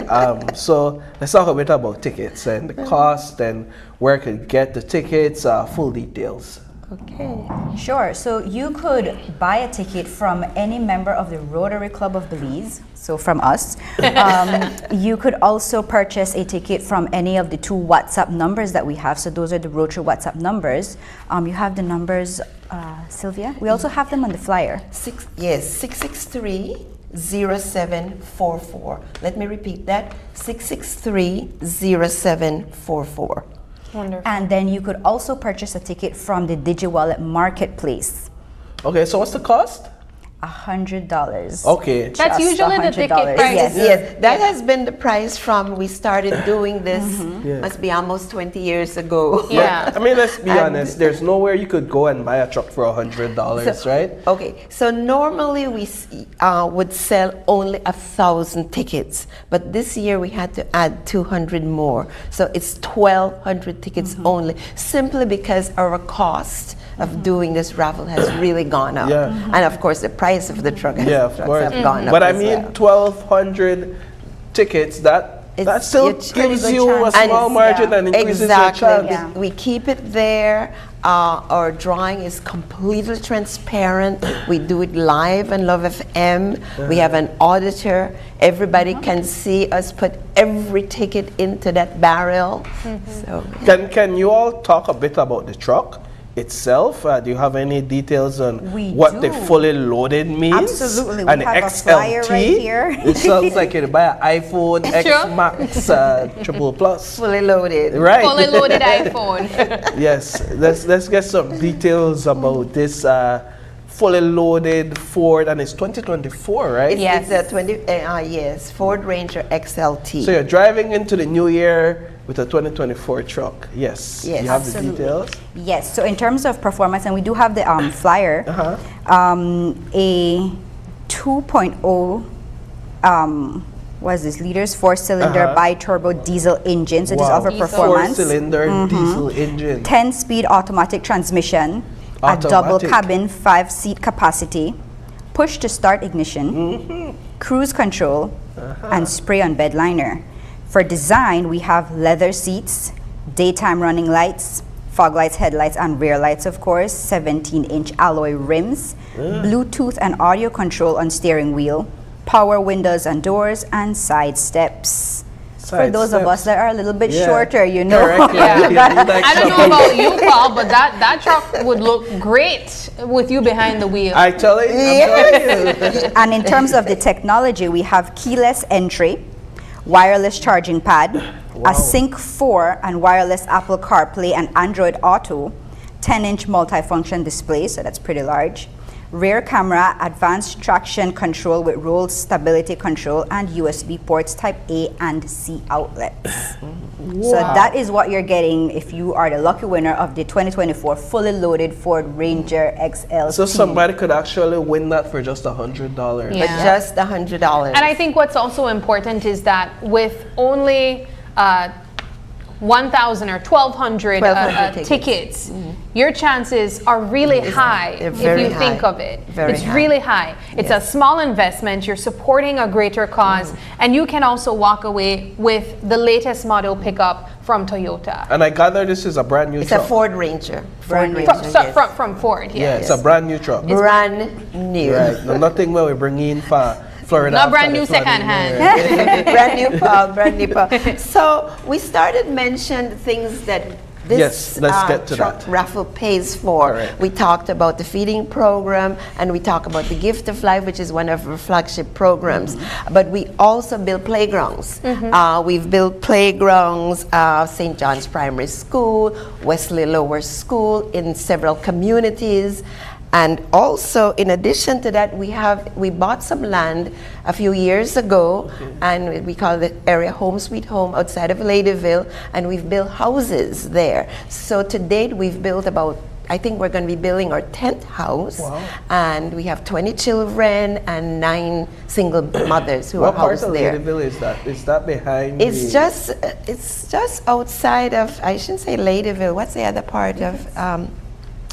So let's talk a bit about tickets and the cost and where I could get the tickets, full details. Okay. Sure. So you could buy a ticket from any member of the Rotary Club of Belize, so from us. You could also purchase a ticket from any of the 2 WhatsApp numbers that we have. So those are the Rotary WhatsApp numbers. You have the numbers, Sylvia? We also have them on the flyer. 663-0744. Let me repeat that, 663-0744. Wonderful. And then you could also purchase a ticket from the DigiWallet Marketplace. Okay, so what's the cost? $100. Okay. That's usually the ticket price. Yes. That has been the price from we started doing this, must be almost 20 years ago. Yeah. I mean, let's be honest, there's nowhere you could go and buy a truck for $100, right? Okay, so normally we would sell only 1,000 tickets, but this year we had to add 200 more. So it's 1,200 tickets only, simply because our cost of doing this raffle has really gone up. And of course the price of the truck has gone up. But I mean 1,200 tickets, that still gives you a small margin and increases your chance. We keep it there. Our drawing is completely transparent. We do it live on Love FM. We have an auditor. Everybody can see us put every ticket into that barrel. So, Can you all talk a bit about the truck itself? Do you have any details on what the fully loaded means? Absolutely. And we the have XLT? a flyer right here. It sounds like you buy an iPhone X Max Triple Plus. Fully loaded. Right. Fully loaded iPhone. Yes. Let's get some details about this fully loaded Ford, and it's 2024, right? Yes, it's a Ford Ranger XLT. So you're driving into the new year with a 2024 truck. Yes. Yes. You have Absolutely. the details? Yes. So in terms of performance, and we do have the flyer, a 2.0 what is this, liters, 4-cylinder bi-turbo diesel engine. So this offers performance. 4-cylinder diesel engine. 10-speed automatic transmission. A double cabin, 5-seat capacity, push to start ignition, cruise control, and spray on bed liner. For design, we have leather seats, daytime running lights, fog lights, headlights, and rear lights, of course, 17-inch alloy rims, Bluetooth and audio control on steering wheel, power windows and doors, and side steps. For those of us that are a little bit shorter, you know. I don't know about you, Paul, but that truck would look great with you behind the wheel. I tell you. And in terms of the technology, we have keyless entry, wireless charging pad, a Sync 4 and wireless Apple CarPlay and Android Auto, 10-inch multifunction display, so that's pretty large. Rear camera, advanced traction control with roll stability control, and USB ports type A and C outlets. So that is what you're getting if you are the lucky winner of the 2024 fully loaded Ford Ranger XL. So somebody could actually win that for just $100. Yeah. Just $100. And I think what's also important is that with only 1,000 or 1,200 tickets, your chances are really high if you think of it. It's really high. It's a small investment. You're supporting a greater cause, and you can also walk away with the latest model pickup from Toyota. And I gather this is a brand new truck. It's a Ford Ranger. From Ford, Yeah, it's a brand new truck. Brand new. Right. No, nothing where we bring in for Florida. Not brand new second hand. Brand new Paul, brand new Paul. So we started mentioning things that this let's get to truck that. raffle pays for. Correct. We talked about the feeding program, and we talked about the Gift of Life, which is one of our flagship programs. But we also build playgrounds. We've built playgrounds, St. John's Primary School, Wesley Lower School, in several communities. And also, in addition to that, we bought some land a few years ago, and we call it area Home Sweet Home outside of Ladyville, and we've built houses there. So to date, we've built about, I think we're going to be building our 10th house, and we have 20 children and 9 single mothers who are housed there. What part of Ladyville is that? Is that behind? It's just outside of, I shouldn't say Ladyville. What's the other part of?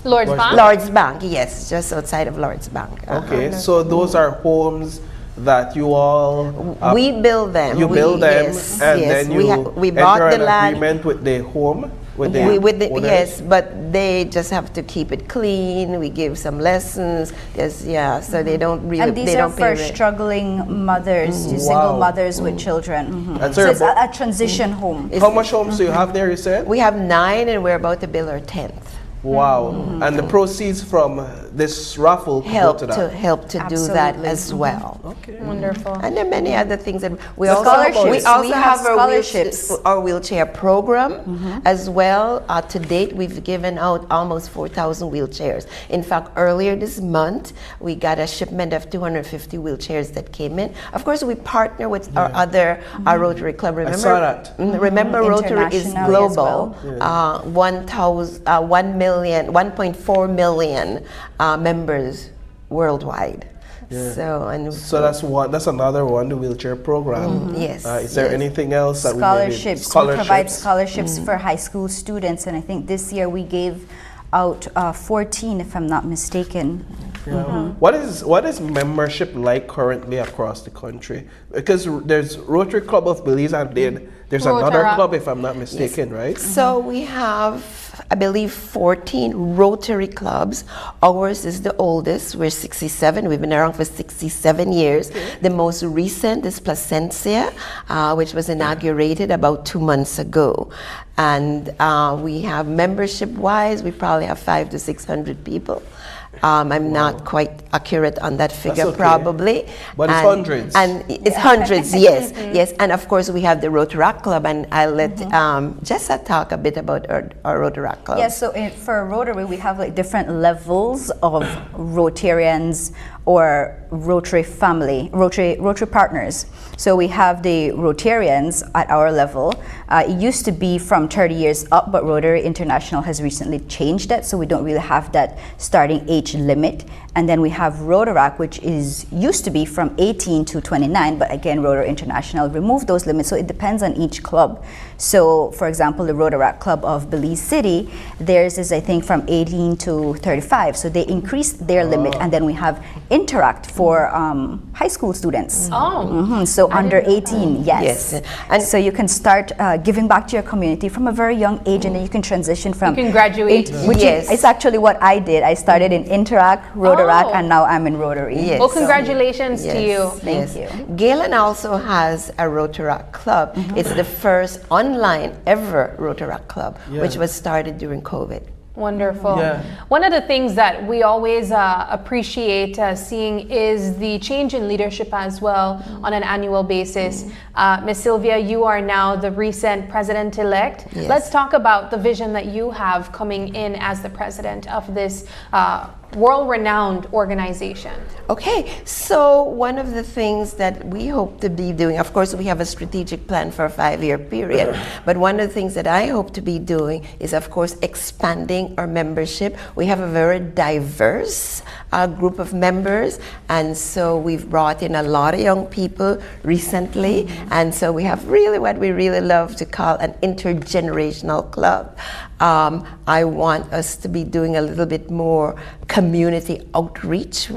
Lord's Bank? Lord's Bank, yes, just outside of Lord's Bank. Okay, so those are homes that you all... we build them. You build them, yes, and yes. then you we bought enter the an land. agreement with the home? Yes, but they just have to keep it clean. We give some lessons. So they don't really. And these are for struggling mothers, single mothers with children. So it's a transition home. How much homes do you have there, you said? We have 9, and we're about to build our 10th. Wow. And the proceeds from this raffle help to that. help to do that as well. Okay. Wonderful. And there are many other things that we So also have scholarships. our wheelchair program as well. To date, we've given out almost 4,000 wheelchairs. In fact, earlier this month, we got a shipment of 250 wheelchairs that came in. Of course, we partner with our other Rotary Club. Remember, I saw that. Remember, Rotary is global. 1.4 million members worldwide. So that's another one, the wheelchair program. Yes. Is there anything else that scholarships? We provide scholarships for high school students, and I think this year we gave out 14, if I'm not mistaken. What is membership like currently across the country? Because there's Rotary Club of Belize, and there's another club, if I'm not mistaken, right? So we have, I believe, 14 Rotary clubs. Ours is the oldest. We're 67. We've been around for 67 years. The most recent is Placencia, which was inaugurated about 2 months ago. And we have membership-wise, we probably have 500 to 600 people. I'm not quite accurate on that figure, probably. But it's hundreds. And it's hundreds, yes. Yes, and of course we have the Rotary Club, and I'll let Jessa talk a bit about our Rotary Club. Yes, so for Rotary, we have like different levels of Rotarians or Rotary family, Rotary partners. So we have the Rotarians at our level. It used to be from 30 years up, but Rotary International has recently changed that, so we don't really have that starting age limit. And then we have Rotaract, which used to be from 18 to 29, but again, Rotary International removed those limits, so it depends on each club. So, for example, the Rotaract Club of Belize City, theirs is, I think, from 18 to 35, so they increased their limit. And then we have Interact for high school students. So under 18, yes. And so you can start giving back to your community from a very young age, and then you can transition from... You can graduate. It's actually what I did. I started in Interact, Rotaract, and now I'm in Rotary. Yes. Well, congratulations to you. Thank you. Galen also has a Rotaract Club. It's the first online ever Rotaract Club, which was started during COVID. Wonderful. One of the things that we always appreciate seeing is the change in leadership as well on an annual basis. Ms. Sylvia, you are now the recent president-elect. Let's talk about the vision that you have coming in as the president of this world-renowned organization. Okay, so one of the things that we hope to be doing, of course we have a strategic plan for a 5-year period, but one of the things that I hope to be doing is of course expanding our membership. We have a very diverse group of members, and so we've brought in a lot of young people recently, and so we have really what we really love to call an intergenerational club. I want us to be doing a little bit more community outreach.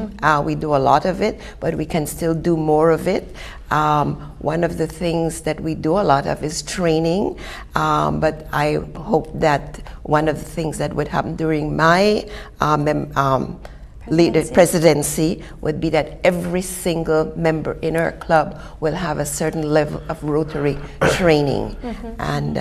We do a lot of it, but we can still do more of it. One of the things that we do a lot of is training, but I hope that one of the things that would happen during my presidency would be that every single member in our club will have a certain level of Rotary training. And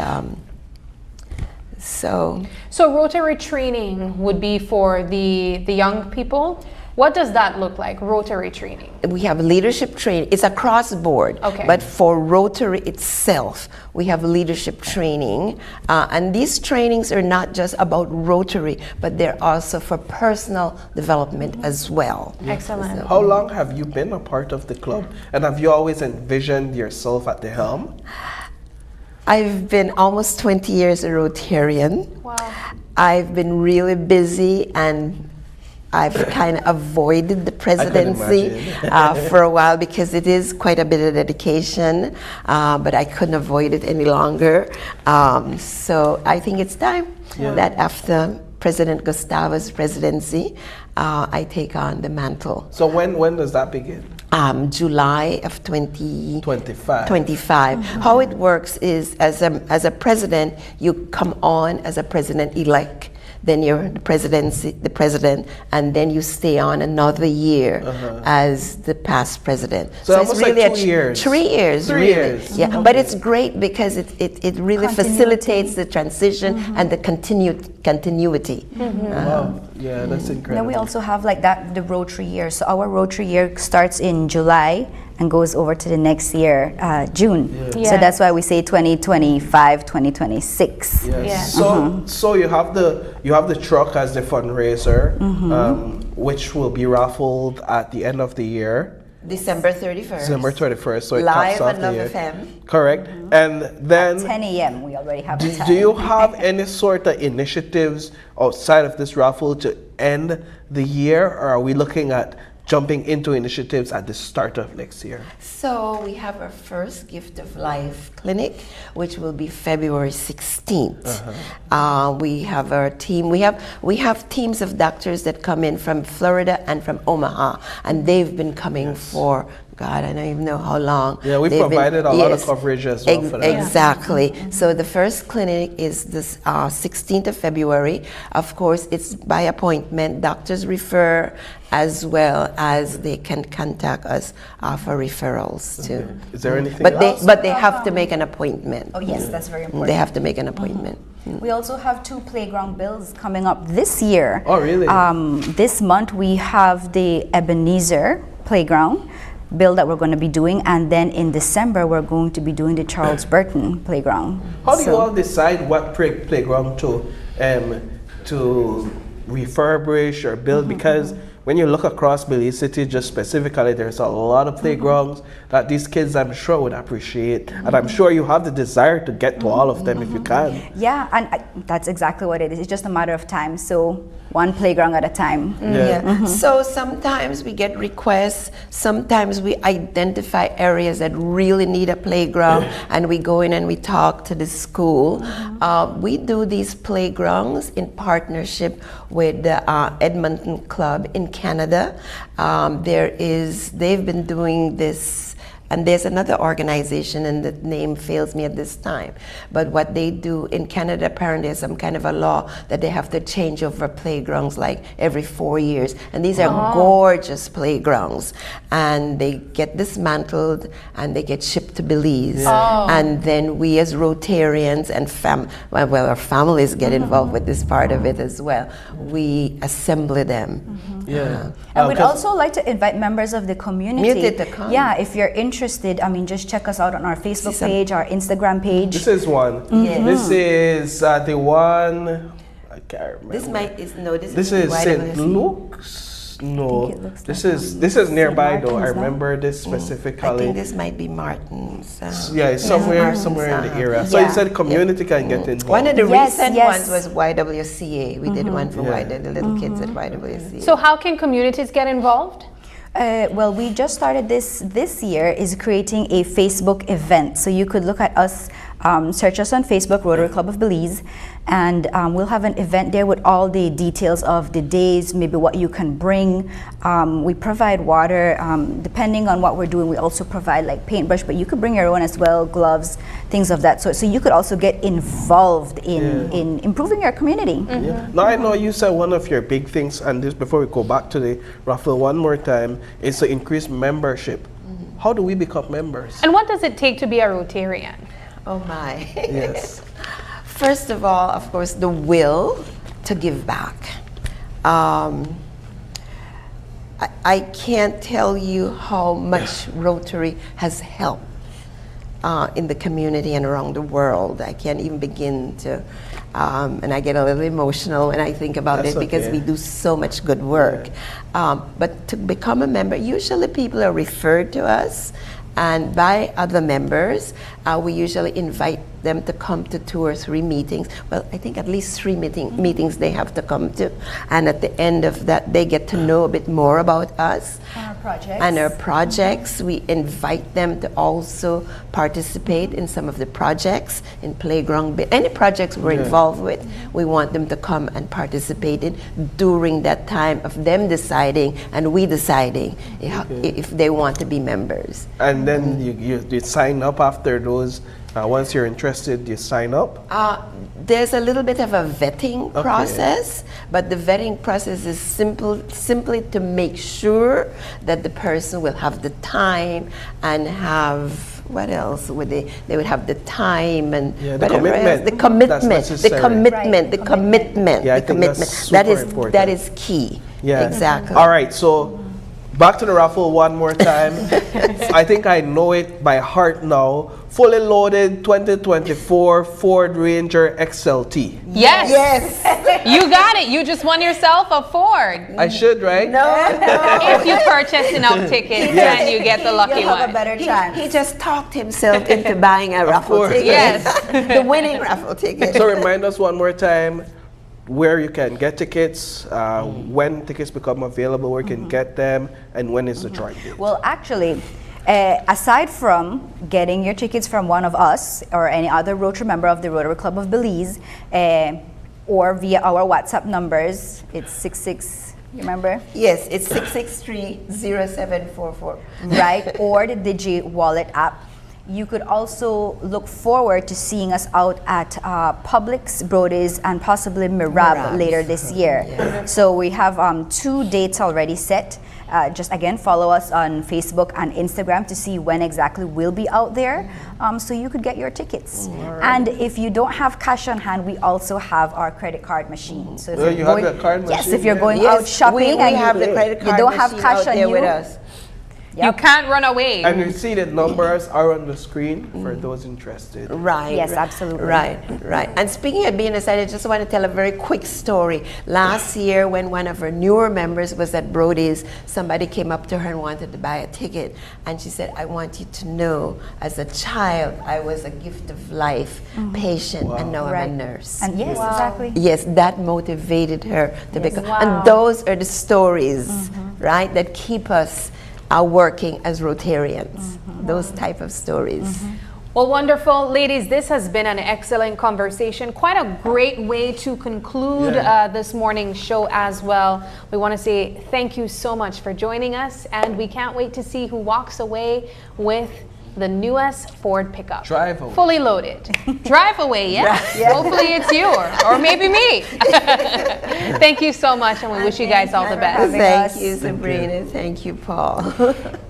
So Rotary training would be for the young people? What does that look like, Rotary training? We have leadership training. It's across board. Okay. But for Rotary itself, we have leadership training. And these trainings are not just about Rotary, but they're also for personal development as well. Excellent. How long have you been a part of the club? And have you always envisioned yourself at the helm? I've been almost 20 years a Rotarian. Wow. I've been really busy, and I've kind of avoided the presidency for a while because it is quite a bit of dedication, but I couldn't avoid it any longer. So I think it's time that after President Gustavo's presidency, I take on the mantle. So when does that begin? July of 2025. How it works is, as a president, you come on as a president-elect. Then you're the president, and then you stay on another year as the past president. So it's really like 2 years. 3 years, Three really. years. Yeah, but it's great because it really facilitates the transition and the continuity. Wow. Yeah, that's incredible. Then we also have like that, the Rotary year. So our Rotary year starts in July and goes over to the next year, June. Yeah. So that's why we say 2025, 2026. Yes. Yeah. So you have the truck as the fundraiser, which will be raffled at the end of the year. December 31st. December 31st. So it live tops off on the Love year. FM. Correct. And then At 10 a.m. we already have the time. do you have any sort of initiatives outside of this raffle to end the year, or are we looking at jumping into initiatives at the start of next year? So we have our first Gift of Life clinic, which will be February 16th. We have our team. We have teams of doctors that come in from Florida and from Omaha, and they've been coming for, God, I don't even know how long. Yeah, we provided a lot of coverage as well for that. Exactly. So the first clinic is this 16th of February. Of course, it's by appointment. Doctors refer, as well as they can contact us for referrals too. Is there anything else? But they have to make an appointment. Oh yes, that's very important. They have to make an appointment. We also have 2 playground bills coming up this year. Oh really? This month we have the Ebenezer playground bill that we're going to be doing, and then in December we're going to be doing the Charles Burton playground. How do you all decide what playground to refurbish or build? Because when you look across Belize City, just specifically, there's a lot of playgrounds that these kids, I'm sure, would appreciate. And I'm sure you have the desire to get to all of them if you can. Yeah, and that's exactly what it is. It's just a matter of time. So one playground at a time. So sometimes we get requests, sometimes we identify areas that really need a playground, and we go in and we talk to the school. We do these playgrounds in partnership with the Edmonton Club in Canada. They've been doing this, and there's another organization, and the name fails me at this time. But what they do in Canada, apparently there's some kind of a law that they have to change over playgrounds like every 4 years. And these are gorgeous playgrounds. And they get dismantled and they get shipped to Belize. And then we as Rotarians and our families get involved with this part of it as well. We assemble them. And we'd also like to invite members of the community to come. Yeah, if you're interested, I mean, just check us out on our Facebook page, our Instagram page. This is one. This is the one, I can't remember. This is St. Luke's. No, this is nearby though. I remember this specifically. I think this might be Martin's. Yeah, it's somewhere in the area. So you said community can get involved. One of the recent ones was YWCA. We did one for the little kids at YWCA. So how can communities get involved? Well, we just started this year is creating a Facebook event. So you could look at us, search us on Facebook, Rotary Club of Belize, and we'll have an event there with all the details of the days, maybe what you can bring. We provide water, depending on what we're doing. We also provide like paintbrush, but you could bring your own as well, gloves, things of that sort. So you could also get involved in improving your community. Now I know you said one of your big things, and this before we go back to the raffle one more time, is to increase membership. How do we become members? And what does it take to be a Rotarian? Oh my. Yes. First of all, of course, the will to give back. I can't tell you how much Rotary has helped in the community and around the world. I can't even begin to, and I get a little emotional when I think about it because we do so much good work. But to become a member, usually people are referred to us and by other members. We usually invite them to come to 2 or 3 meetings. Well, I think at least 3 meetings they have to come to. And at the end of that, they get to know a bit more about us. And our projects. We invite them to also participate in some of the projects, in playground, any projects we're involved with. We want them to come and participate in during that time of them deciding and we deciding if they want to be members. And then you sign up after those. Once you're interested, you sign up? There's a little bit of a vetting process, but the vetting process is simply to make sure that the person will have the time and have, what else would they would have the time and the commitment. The commitment. Yeah, I think that's super important. That is key. Yeah. Exactly. All right, so back to the raffle one more time. I think I know it by heart now. Fully loaded 2024 Ford Ranger XLT. Yes. Yes. You got it. You just won yourself a Ford. I should, right? No. If you purchase enough tickets, then you get the lucky You'll one. have a better chance. He just talked himself into buying a raffle ticket. Yes. The winning raffle ticket. So remind us one more time where you can get tickets, when tickets become available, where you can get them, and when is the drawing date? Well, actually, aside from getting your tickets from one of us or any other Rotary member of the Rotary Club of Belize, or via our WhatsApp numbers, it's 66, you remember? Yes, it's 663-0744. Right, or the Digi Wallet app. You could also look forward to seeing us out at Publix, Brody's, and possibly Mirab later this year. Yeah. So we have 2 dates already set. Just again, follow us on Facebook and Instagram to see when exactly we'll be out there, so you could get your tickets. And if you don't have cash on hand, we also have our credit card machine. So if you have the card machine? Yes, if you're going out shopping and have the credit card you don't have cash on you, with us. You can't run away. And you see the numbers are on the screen for those interested. Right. Yes, absolutely. Right. And speaking of being excited, I just want to tell a very quick story. Last year, when one of our newer members was at Brody's, somebody came up to her and wanted to buy a ticket. And she said, I want you to know, as a child, I was a gift of life, patient, and now I'm a nurse. And yes, exactly. Yes, that motivated her to become. And those are the stories, right, that keep us working as Rotarians, those type of stories. Well, wonderful. Ladies, this has been an excellent conversation. Quite a great way to conclude this morning's show as well. We want to say thank you so much for joining us, and we can't wait to see who walks away with the newest Ford pickup. Drive away. Fully loaded. Drive away, yes. Hopefully it's you or maybe me. Thank you so much, and we wish you guys all the best. Thank you, Sabrina. Thank you, Paul.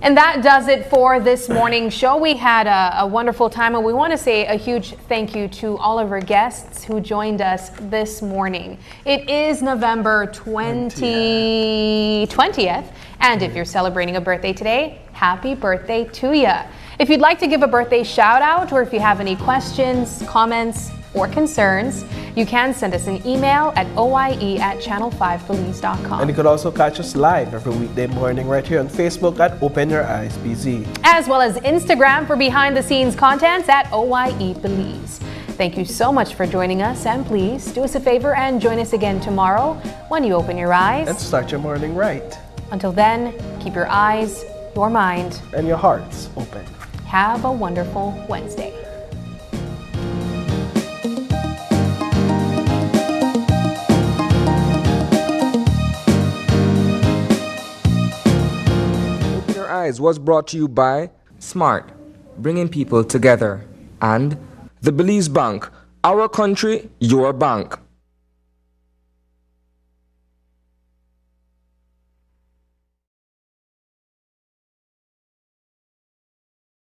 And that does it for this morning's show. We had a wonderful time, and we want to say a huge thank you to all of our guests who joined us this morning. It is November 20th, and if you're celebrating a birthday today, happy birthday to you. If you'd like to give a birthday shout out, or if you have any questions, comments, or concerns, you can send us an email at oie@channel5belize.com. And you could also catch us live every weekday morning right here on Facebook at Open Your Eyes BZ. As well as Instagram for behind the scenes contents at OIE Belize. Thank you so much for joining us, and please do us a favor and join us again tomorrow when you open your eyes. And start your morning right. Until then, keep your eyes, your mind, and your hearts open. Have a wonderful Wednesday. Open Your Eyes was brought to you by SMART, bringing people together, and the Belize Bank, our country, your bank.